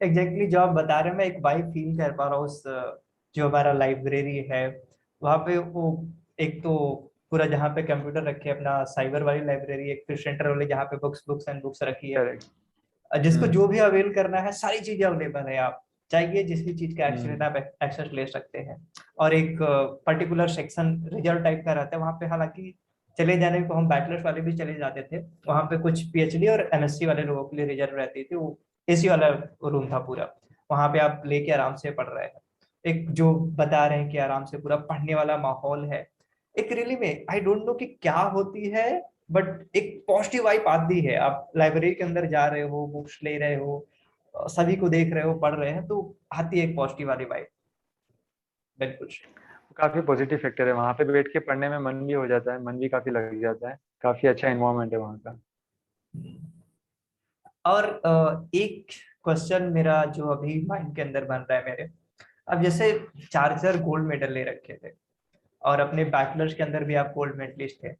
एग्जैक्टली जो आप बता रहे हैं मैं एक वाइब फील कर पा रहा हूँ उस जो हमारा लाइब्रेरी है वहाँ पे। वो एक तो पूरा जहाँ पे कंप्यूटर रखे अपना साइबर वाली लाइब्रेरी, एक फिर सेंटर वाली जहाँ पे बुक्स बुक्स एंड बुक्स रखी है। करेक्ट। जिसको हम्म। जो भी अवेल करना है सारी चीजें अवेलेबल है, आप चाहिए जिस भी चीज का एक्सेस हम्म। लेना आप एक्सेस ले सकते हैं। और एक पर्टिकुलर सेक्शन रिजल्ट टाइप का रहता है वहाँ पे, हालांकि चले जाने को हम बैचलर्स वाले भी चले जाते थे, वहाँ पे कुछ पीएचडी और एमएससी वाले लोगों के लिए रिजर्व रहती थी। वो एसी वाला रूम था पूरा, वहाँ पे आप लेके आराम से पढ़ रहे हैं। एक जो बता रहे हैं कि आराम से पूरा पढ़ने वाला माहौल है। एक रियली में आई डोंट नो कि क्या होती है, बट एक पॉजिटिव वाइब आती है। आप लाइब्रेरी के अंदर जा रहे हो, बुक्स ले रहे हो, सभी को देख रहे हो, पढ़ रहे हैं, तो आती है एक पॉजिटिव वाली वाइब। बिल्कुल। काफी पॉजिटिव फैक्टर है, वहाँ पे बैठ के पढ़ने में मन भी हो जाता है, मन भी काफी लग जाता है, काफी अच्छा एनवायरनमेंट है वहाँ का। और एक क्वेश्चन मेरा जो अभी माइंड के अंदर बन रहा है मेरे, अब जैसे चार गोल्ड मेडल ले रखे थे और अपने बैचलर्स के अंदर भी आप गोल्ड मेडलिस्ट थे,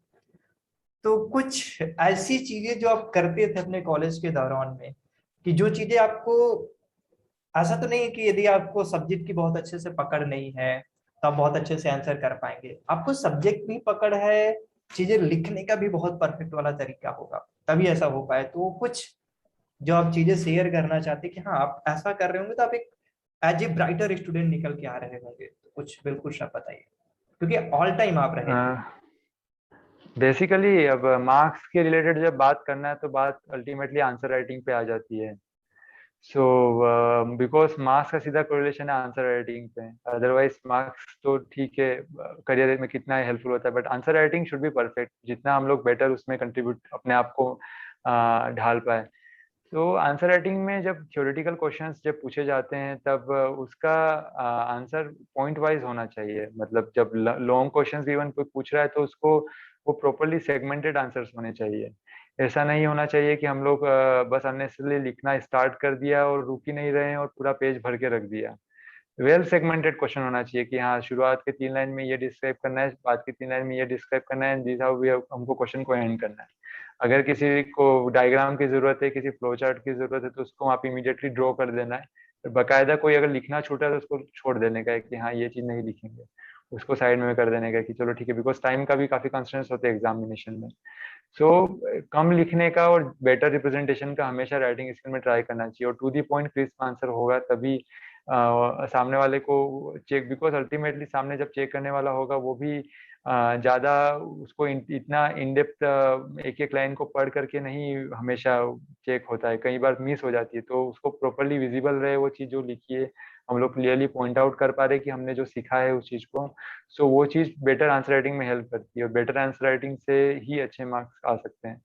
तो कुछ ऐसी चीजें जो आप करते थे अपने कॉलेज के दौरान में, कि जो चीजें आपको, ऐसा तो नहीं है कि यदि आपको सब्जेक्ट की बहुत अच्छे से पकड़ नहीं है तो आप बहुत अच्छे से आंसर कर पाएंगे, आपको सब्जेक्ट भी पकड़ है, चीजें लिखने का भी बहुत परफेक्ट वाला तरीका होगा, तभी ऐसा हो पाए। तो वो कुछ जो आप चीजें शेयर करना चाहते हैं कि हाँ आप ऐसा कर रहे होंगे तो आप एक एज ए ब्राइटर स्टूडेंट निकल के आ रहे होंगे, तो कुछ बिल्कुल सब बताइए, क्योंकि ऑल टाइम आप रहे थे। बेसिकली अब मार्क्स के रिलेटेड जब बात करना है तो बात अल्टीमेटली आंसर राइटिंग पे आ जाती है। सो बिकॉज मार्क्स का सीधा कोरिलेशन है आंसर राइटिंग पे। अदरवाइज मार्क्स तो ठीक है करियर में कितना हेल्पफुल होता है, but answer writing should be perfect, जितना हम लोग बेटर उसमें कंट्रीब्यूट अपने आप को ढाल पाए। तो आंसर राइटिंग में जब थ्योरेटिकल क्वेश्चंस जब पूछे जाते हैं तब उसका आंसर पॉइंट वाइज होना चाहिए। मतलब जब लॉन्ग क्वेश्चंस इवन कोई पूछ रहा है तो उसको वो प्रॉपरली सेगमेंटेड आंसर्स होने चाहिए। ऐसा नहीं होना चाहिए कि हम लोग बस अननेसेसरली लिखना स्टार्ट कर दिया और रुक ही नहीं रहे हैं और पूरा पेज भर के रख दिया। वेल सेगमेंटेड क्वेश्चन होना चाहिए कि हाँ शुरुआत के 3 लाइन में ये डिस्क्राइब करना है, बाद की 3 लाइन में ये डिस्क्राइब करना है, दिस हाउ वी हमको क्वेश्चन को एंड करना है। अगर किसी को डायग्राम की जरूरत है, किसी फ्लो चार्ट की जरूरत है, तो उसको आप इमीडिएटली ड्रॉ कर देना है। तो बाकायदा कोई अगर लिखना छूटा है तो उसको छोड़ देने का है कि हाँ ये चीज नहीं लिखेंगे, उसको साइड में कर देने का है कि चलो ठीक है, बिकॉज टाइम का भी काफी कंस्ट्रेंट्स होते हैं एग्जामिनेशन में। सो कम लिखने का और बेटर रिप्रेजेंटेशन का हमेशा राइटिंग स्किल में ट्राई करना चाहिए, और to the point crisp answer होगा तभी सामने वाले को चेक, बिकॉज अल्टीमेटली सामने जब चेक करने वाला होगा वो भी ज्यादा उसको इतना इन डेप्थ एक एक लाइन को पढ़ करके नहीं हमेशा चेक होता है, कई बार मिस हो जाती है। तो उसको प्रॉपरली विजिबल रहे वो चीज जो लिखी है, हम लोग क्लियरली पॉइंट आउट कर पा रहे कि हमने जो सीखा है उस चीज को। सो वो चीज बेटर आंसर राइटिंग में हेल्प करती है, और बेटर आंसर राइटिंग से ही अच्छे मार्क्स आ सकते हैं।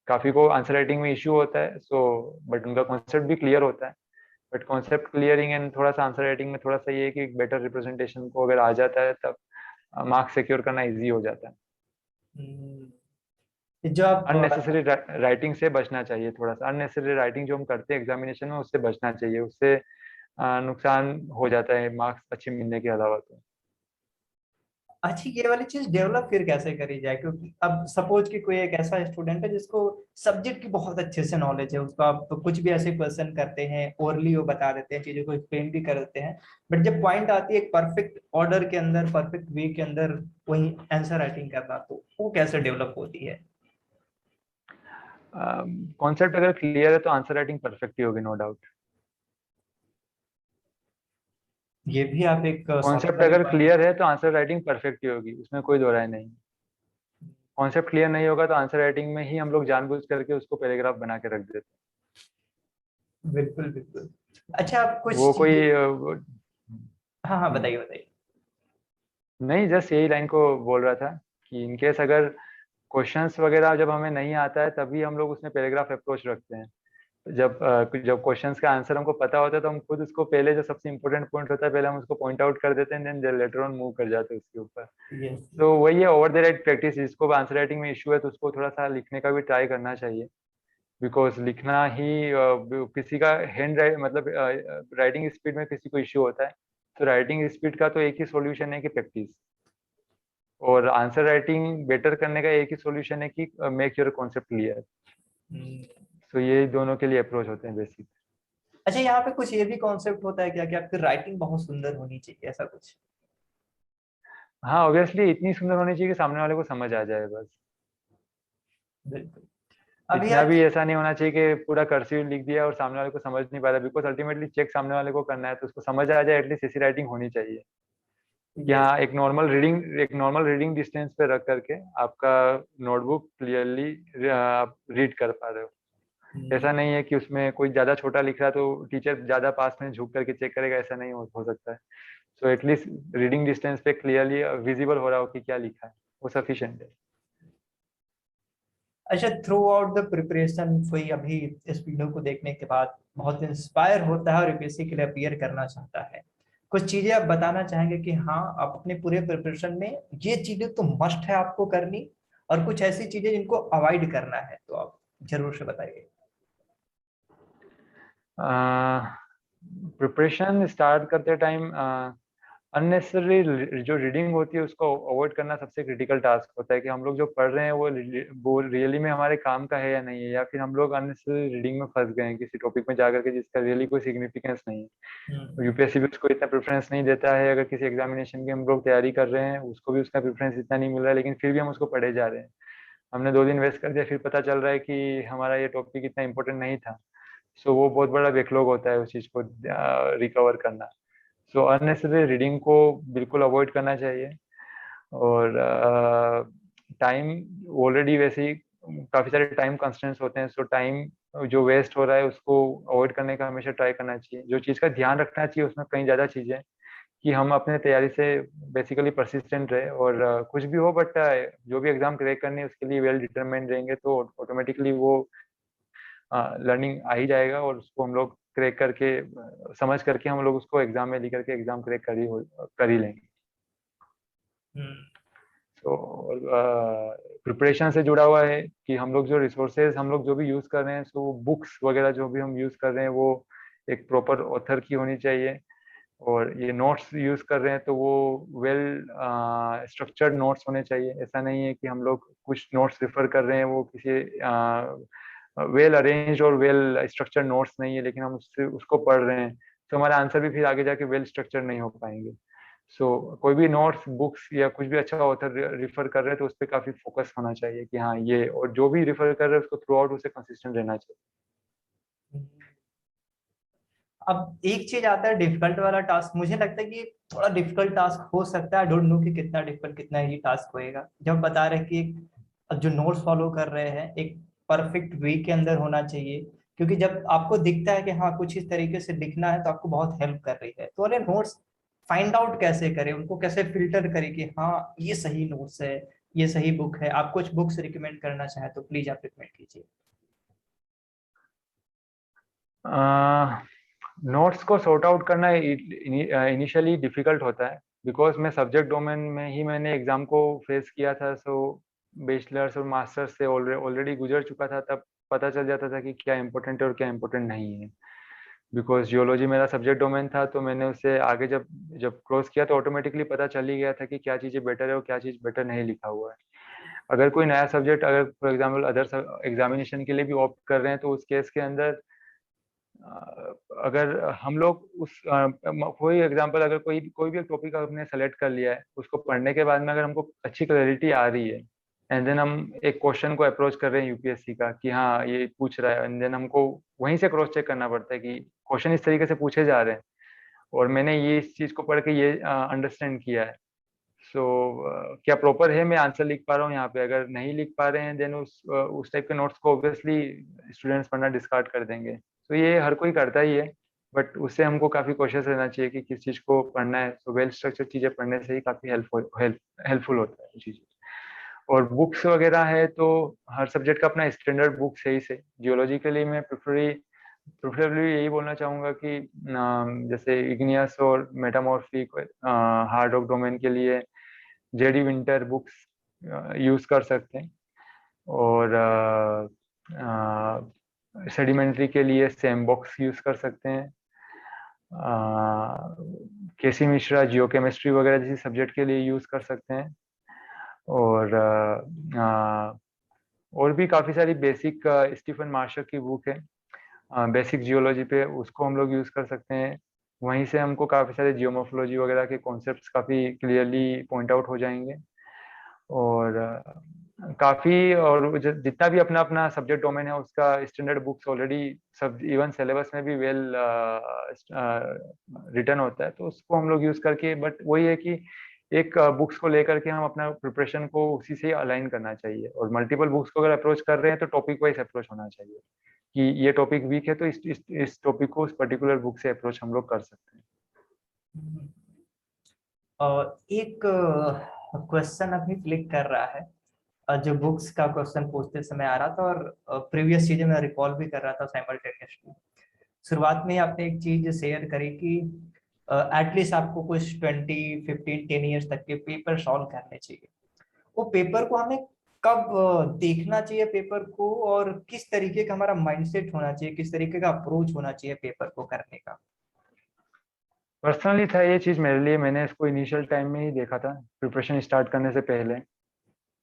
काफी को आंसर राइटिंग में इश्यू होता है सो, बट उनका कॉन्सेप्ट भी क्लियर होता है। बट कॉन्सेप्ट क्लियरिंग एंड थोड़ा सा आंसर राइटिंग में थोड़ा सा ये है कि बेटर रिप्रेजेंटेशन को अगर आ जाता है तब मार्क्स सिक्योर करना इजी हो जाता है। जो आप अननेसेसरी राइटिंग से बचना चाहिए, थोड़ा सा अननेसेसरी राइटिंग जो हम करते हैं एग्जामिनेशन में उससे बचना चाहिए, उससे नुकसान हो जाता है मार्क्स अच्छे मिलने के अलावा। तो अच्छी ये वाली चीज डेवलप फिर कैसे करी जाए, क्योंकि अब सपोज कि कोई एक ऐसा स्टूडेंट है जिसको सब्जेक्ट की बहुत अच्छे से नॉलेज है, उसको आप तो कुछ भी ऐसे क्वेश्चन करते हैं ओरली वो बता देते हैं, चीजों को एक्सप्लेन भी कर देते हैं, बट जब पॉइंट आती है एक परफेक्ट ऑर्डर के अंदर, परफेक्ट वे के अंदर वही आंसर राइटिंग करना, तो वो कैसे डेवलप होती है? कॉन्सेप्ट अगर क्लियर है तो आंसर राइटिंग परफेक्ट ही होगी, नो डाउट। ये भी आप एक कॉन्सेप्ट सॉलिड अगर पॉइंट। क्लियर है तो आंसर राइटिंग परफेक्ट ही होगी, उसमें कोई दो राय नहीं। कॉन्सेप्ट क्लियर नहीं होगा तो आंसर राइटिंग में ही हम लोग जानबूझ करके उसको पैराग्राफ बना के रख देते बिल्कुल बिल्कुल। अच्छा आप हैं। कुछ वो कोई चीजें, हाँ हाँ हम्म, बताइए बताइए। नहीं जस्ट यही लाइन को बोल रहा था कि इनकेस अगर क्वेश्चंस वगैरह जब हमें नहीं आता है तभी हम लोग उसमें पैराग्राफ अप्रोच रखते हैं। जब क्वेश्चंस का आंसर हमको पता होता है तो हम खुद उसको पहले जो सबसे इंपॉर्टेंट पॉइंट होता है पहले हम उसको पॉइंट आउट कर देते हैं, देन लेटर ऑन मूव कर जाते हैं उसके ऊपर। यस। तो वही है ओवर द राइट प्रैक्टिस, जिसको आंसर राइटिंग में इशू है तो उसको थोड़ा सा लिखने का भी ट्राई करना चाहिए। बिकॉज लिखना ही किसी का हैंड मतलब राइटिंग स्पीड में किसी को इश्यू होता है, तो राइटिंग स्पीड का तो एक ही सॉल्यूशन है कि प्रैक्टिस, और आंसर राइटिंग बेटर करने का एक ही सॉल्यूशन है कि मेक योर कॉन्सेप्ट क्लियर। तो ये दोनों के लिए अप्रोच होते हैं बेसिक। अच्छा, यहाँ पे कुछ ये भी कॉन्सेप्ट होता है क्या कि आपकी राइटिंग बहुत सुंदर होनी चाहिए, ऐसा कुछ? हाँ ऑब्वियसली इतनी सुंदर होनी चाहिए कि सामने वाले को समझ आ जाए बस। बिल्कुल। अभी इतना आप भी ऐसा नहीं होना चाहिए कि पूरा कर्सिव लिख दिया और सामने वाले को समझ नहीं पा रहा, बिकॉज अल्टीमेटली चेक सामने वाले को करना है, तो उसको समझ आ जाए एटलीस्ट ऐसी राइटिंग होनी चाहिए। ये यहाँ एक नॉर्मल रीडिंग डिस्टेंस पे रख करके आपका नोटबुक क्लियरली आप रीड कर पा रहे हो। ऐसा नहीं है कि उसमें कोई ज्यादा छोटा लिख रहा है तो टीचर ज्यादा पास में झुक करके चेक करेगा, ऐसा नहीं हो सकता है। सो एटलीस्ट रीडिंग डिस्टेंस पे क्लियरली विजिबल हो रहा हो कि क्या लिखा है, वो सफिशिएंट है। अच्छा, थ्रू आउट द प्रिपरेशन कोई अभी इस वीडियो को देखने के बाद बहुत इंस्पायर होता है और यूपीएससी के लिए अपीयर करना चाहता है, कुछ चीजें आप बताना चाहेंगे कि हाँ आप अपने पूरे प्रिपरेशन में ये चीजें तो मस्ट है आपको करनी, और कुछ ऐसी चीजें जिनको अवॉइड करना है, तो आप जरूर से बताइए। प्रिपरेशन स्टार्ट करते टाइम अननेसेसरी जो रीडिंग होती है उसको अवॉइड करना सबसे क्रिटिकल टास्क होता है, कि हम लोग जो पढ़ रहे हैं वो रियली में हमारे काम का है या नहीं है, या फिर हम लोग अननेसेसरी रीडिंग में फंस गए हैं किसी टॉपिक में जाकर के जिसका रियली कोई सिग्निफिकेंस नहीं है। यूपीएससी भी उसको इतना प्रेफरेंस नहीं देता है, अगर किसी एग्जामिनेशन की हम लोग तैयारी कर रहे हैं उसको भी उसका प्रेफरेंस इतना नहीं मिल रहा है, लेकिन फिर भी हम उसको पढ़े जा रहे हैं। हमने 2 दिन वेस्ट कर दिया, फिर पता चल रहा है कि हमारा ये टॉपिक इतना इंपॉर्टेंट नहीं था। सो वो बहुत बड़ा बैकलॉग होता है उस चीज को रिकवर करना। सो अननेसेसरी रीडिंग को बिल्कुल अवॉइड करना चाहिए। और टाइम ऑलरेडी वैसे ही काफी सारे टाइम कंस्ट्रेंट्स होते हैं, सो टाइम जो वेस्ट हो रहा है उसको अवॉइड करने का हमेशा ट्राई करना चाहिए। जो चीज़ का ध्यान रखना चाहिए उसमें कई ज़्यादा चीज़ें, कि हम अपने तैयारी से बेसिकली परसिस्टेंट रहे, और कुछ भी हो बट जो भी एग्जाम क्रैक करनी है उसके लिए वेल डिटरमाइंड रहेंगे तो ऑटोमेटिकली वो लर्निंग आ ही जाएगा, और उसको हम लोग क्रैक करके समझ करके हम लोग उसको एग्जाम में लिख करके एग्जाम क्रैक कर ही लेंगे। तो प्रिपरेशन से जुड़ा हुआ है कि हम लोग जो रिसोर्सेज हम लोग जो भी यूज कर रहे हैं, सो बुक्स वगैरह जो भी हम यूज कर रहे हैं वो एक प्रॉपर ऑथर की होनी चाहिए। और ये नोट्स यूज कर रहे हैं तो वो वेल स्ट्रक्चर्ड नोट्स होने चाहिए। ऐसा नहीं है कि हम लोग कुछ नोट्स रेफर कर रहे हैं वो किसी वेल अरेंज और वेल स्ट्रक्चर्ड नोट्स नहीं है, लेकिन हम उससे उसको पढ़ रहे हैं तो हमारा आंसर भी फिर आगे जाके वेल स्ट्रक्चर्ड नहीं हो पाएंगे। कोई भी नोट्स बुक्स या कुछ भी अच्छा ऑथर रिफर कर रहे हैं तो उस पर काफी फोकस होना चाहिए कि हाँ ये, और जो भी रिफर कर रहे हैं उसको थ्रू आउट उसे कंसिस्टेंट रहना चाहिए। अब एक चीज आता है डिफिकल्ट वाला टास्क, मुझे लगता है कि थोड़ा डिफिकल्ट टास्क हो सकता है, डोंट नो कि कितना डिफिकल्ट कितना ये टास्क होएगा, जब बता रहे कि अब जो नोट्स फॉलो कर रहे हैं एक परफेक्ट वे के अंदर होना चाहिए, क्योंकि जब आपको दिखता है कि हाँ कुछ इस तरीके से लिखना है तो आपको बहुत हेल्प कर रही है, तो अरे नोट्स फाइंड आउट कैसे करें, उनको कैसे फिल्टर करें कि हाँ ये सही नोट्स है, ये सही बुक है। आप कुछ बुक्स रिकमेंड करना चाहें तो प्लीज आप रिकमेंड कीजिए। नोट्स को सॉर्ट आउट करना इनिशियली डिफिकल्ट होता है, बिकॉज मैं सब्जेक्ट डोमेन में ही मैंने एग्जाम को फेस किया था। सो बैचलर्स और मास्टर्स से ऑलरेडी गुजर चुका था, तब पता चल जाता था कि क्या इंपॉर्टेंट है और क्या इंपॉर्टेंट नहीं है। बिकॉज जियोलॉजी मेरा सब्जेक्ट डोमेन था, तो मैंने उससे आगे जब जब क्रॉस किया तो ऑटोमेटिकली पता चल ही गया था कि क्या चीज़ें बेटर है और क्या चीज़ बेटर नहीं लिखा हुआ है। अगर कोई नया सब्जेक्ट, अगर फॉर एग्जाम्पल अदर एग्जामिनेशन के लिए भी ऑप्ट कर रहे हैं, तो उस केस के अंदर अगर हम लोग उस कोई एग्जांपल, अगर कोई कोई भी एक टॉपिक हमने सेलेक्ट कर लिया है, उसको पढ़ने के बाद में अगर हमको अच्छी क्लैरिटी आ रही है, एंड देन हम एक क्वेश्चन को अप्रोच कर रहे हैं यूपीएससी का कि हाँ ये पूछ रहा है, एंड देन हमको वहीं से क्रॉस चेक करना पड़ता है कि क्वेश्चन इस तरीके से पूछे जा रहे हैं और मैंने ये इस चीज को पढ़ के ये अंडरस्टैंड किया है। सो क्या प्रॉपर है, मैं आंसर लिख पा रहा हूँ यहाँ पे? अगर नहीं लिख पा रहे हैं देन उस टाइप के नोट्स को ऑब्वियसली स्टूडेंट्स पढ़ना डिस्कार्ड कर देंगे। तो ये हर कोई करता ही है, बट उससे हमको काफी कोशिश रहना चाहिए कि किस चीज को पढ़ना है। तो वेल स्ट्रक्चर्ड चीजें पढ़ने से ही काफी हेल्पफुल होता है चीजें। और बुक्स वगैरह है तो हर सब्जेक्ट का अपना स्टैंडर्ड बुक सही से। जियोलॉजी के लिए मैं प्रेफरेबली यही बोलना चाहूंगा कि जैसे इग्नियस और मेटामॉर्फिक हार्ड रॉक डोमेन के लिए जेडी विंटर बुक्स यूज कर सकते हैं। और सेडिमेंट्री के लिए सैंडबॉक्स यूज कर सकते हैं। केसी मिश्रा जियोकेमिस्ट्री वगैरह जैसी सब्जेक्ट के लिए यूज कर सकते हैं। और और भी काफी सारी बेसिक स्टीफन मार्शल की बुक है बेसिक जियोलॉजी पे, उसको हम लोग यूज कर सकते हैं। वहीं से हमको काफी सारे जियोमोर्फोलॉजी वगैरह के कॉन्सेप्ट्स काफी क्लियरली पॉइंट आउट हो जाएंगे। और काफी और जितना भी अपना अपना सब्जेक्ट डोमेन है उसका स्टैंडर्ड बुक्स ऑलरेडी सब इवन सिलेबस में भी वेल रिटर्न होता है, तो उसको हम लोग यूज करके, बट वही है कि एक बुक्स को लेकर के हम अपना प्रिपरेशन को उसी से अलाइन करना चाहिए। और मल्टीपल बुक्स को अगर अप्रोच कर रहे हैं तो टॉपिक वाइज अप्रोच होना चाहिए कि ये टॉपिक वीक है तो इस टॉपिक को उस पर्टिकुलर बुक से अप्रोच हम लोग कर सकते हैं। और एक क्वेश्चन अभी क्लिक कर रहा है, जो बुक्स का क्वेश्चन पूछते समय आ रहा था और प्रीवियस चीजें मैं रिकॉल भी कर रहा था साइमल्टेनियसली। शुरुआत में आपने एक चीज शेयर करी कि एटलीस्ट आपको कुछ 20, 15, 10 ईयर्स तक के पेपर सॉल्व करने चाहिए। वो पेपर को हमें कब देखना चाहिए पेपर को, और किस तरीके का हमारा माइंडसेट होना चाहिए, किस तरीके का अप्रोच होना चाहिए पेपर को करने का? पर्सनली था ये चीज मेरे लिए, मैंने इसको इनिशियल टाइम में ही देखा था प्रिपरेशन स्टार्ट करने से पहले,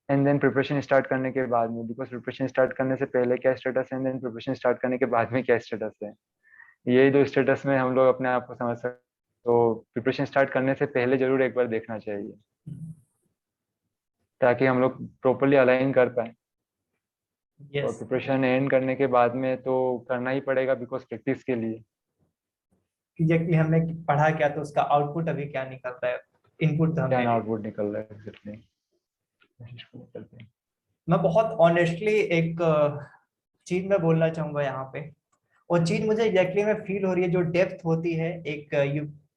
एंड देन प्रिपरेशन स्टार्ट करने के बाद में, बिकॉज प्रिपरेशन स्टार्ट करने से पहले क्या स्टेटस है एंड देन प्रिपरेशन स्टार्ट करने के बाद में क्या स्टेटस है, यही दो स्टेटस में हम लोग अपने आप को समझ सकते। तो प्रिपरेशन स्टार्ट करने से पहले जरूर एक बार देखना चाहिए ताकि हम लोग प्रॉपरली अलाइन कर पाए। और यस, प्रिपरेशन एंड करने के बाद में तो करना ही पड़ेगा बिकॉज प्रैक्टिस के लिए। कि हमने पढ़ा क्या तो उसका आउटपुट अभी क्या निकल रहा है, इनपुट तो क्या हमने लिया। आउटपुट निकल रहा है एग्जैक्टली, कोशिश करते हैं। मैं बहुत ऑनेस्टली एक चीज मैं बोलना चाहूंगा यहाँ पे, और चीज मुझे एग्जैक्टली में फील हो रही है, जो डेप्थ होती है एक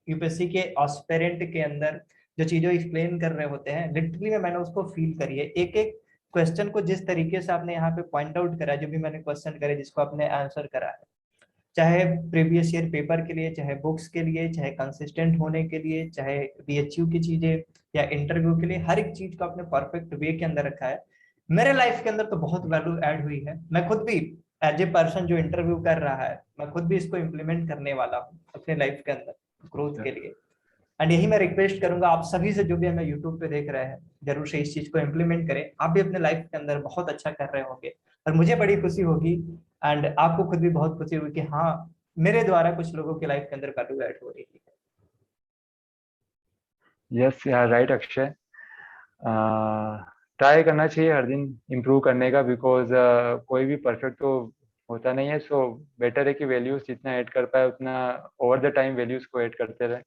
यूपीएससी के एस्पिरेंट के अंदर, जो चीजें एक्सप्लेन कर रहे होते हैं, लिटरली में मैंने उसको फील करी है। एक एक क्वेश्चन को जिस तरीके से आपने यहाँ पे पॉइंट आउट करा, जो भी मैंने क्वेश्चन करे जिसको आपने आंसर करा है, चाहे प्रीवियस ईयर पेपर के लिए, चाहे बुक्स के लिए, चाहे कंसिस्टेंट होने के लिए, चाहे बीएचयू की चीजें या इंटरव्यू के लिए, हर एक चीज को आपने परफेक्ट वे के अंदर रखा है। मेरे लाइफ के अंदर तो बहुत वैल्यू ऐड हुई है। मैं खुद भी एज ए पर्सन जो इंटरव्यू कर रहा है, मैं खुद भी इसको इम्प्लीमेंट करने वाला हूँ अपने लाइफ के अंदर ग्रोथ के लिए। एंड यही मैं रिक्वेस्ट करूंगा आप सभी से, जो भी हमें यूट्यूब पे देख रहे हैं, जरूर से इस चीज को इम्प्लीमेंट करें। आप भी अपने लाइफ के अंदर बहुत अच्छा कर रहे होंगे और मुझे बड़ी खुशी होगी, एंड आपको खुद भी बहुत खुशी होगी कि हाँ, मेरे द्वारा कुछ लोगों की लाइफ के अंदर वैल्यू ऐड हो रही है। यस यार, राइट अक्षय। ट्राई करना चाहिए हर दिन इम्प्रूव करने का, बिकॉज कोई भी परफेक्ट तो होता नहीं है। सो बेटर है कि वैल्यूज जितना ऐड कर पाए उतना ओवर द टाइम वैल्यूज को ऐड करते रहे।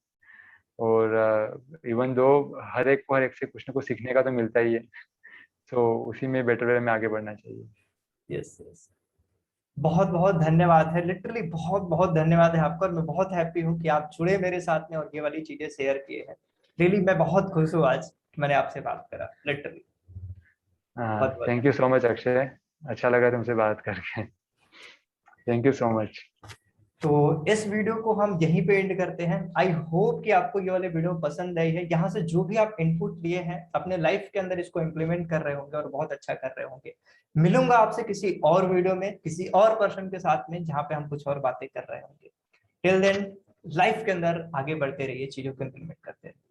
और इवन दो हर एक से कुछ ना कुछ सीखने का तो मिलता ही है, सो उसी में बेटर वे में आगे बढ़ना चाहिए। यस यस, बहुत बहुत धन्यवाद है, लिटरली बहुत बहुत धन्यवाद है आपका। और मैं बहुत हैप्पी हूँ कि आप जुड़े मेरे साथ में और ये वाली चीजें शेयर किए हैं। रियली मैं बहुत खुश हूँ आज मैंने आपसे बात करा, लिटरली बहुत बहुत thank you so much Akshay, अच्छा लगा तुमसे बात करके। Thank you so much. तो इस वीडियो को हम यहीं पे एंड करते हैं। आई होप कि आपको ये वाले वीडियो पसंद आई है। यहाँ से जो भी आप इनपुट लिए हैं अपने लाइफ के अंदर इसको इम्प्लीमेंट कर रहे होंगे और बहुत अच्छा कर रहे होंगे। मिलूंगा आपसे किसी और वीडियो में किसी और पर्सन के साथ में, जहाँ पे हम कुछ और बातें कर रहे होंगे। टिल देन लाइफ के अंदर आगे बढ़ते रहिए, चीजों को इम्प्लीमेंट करते रहिए।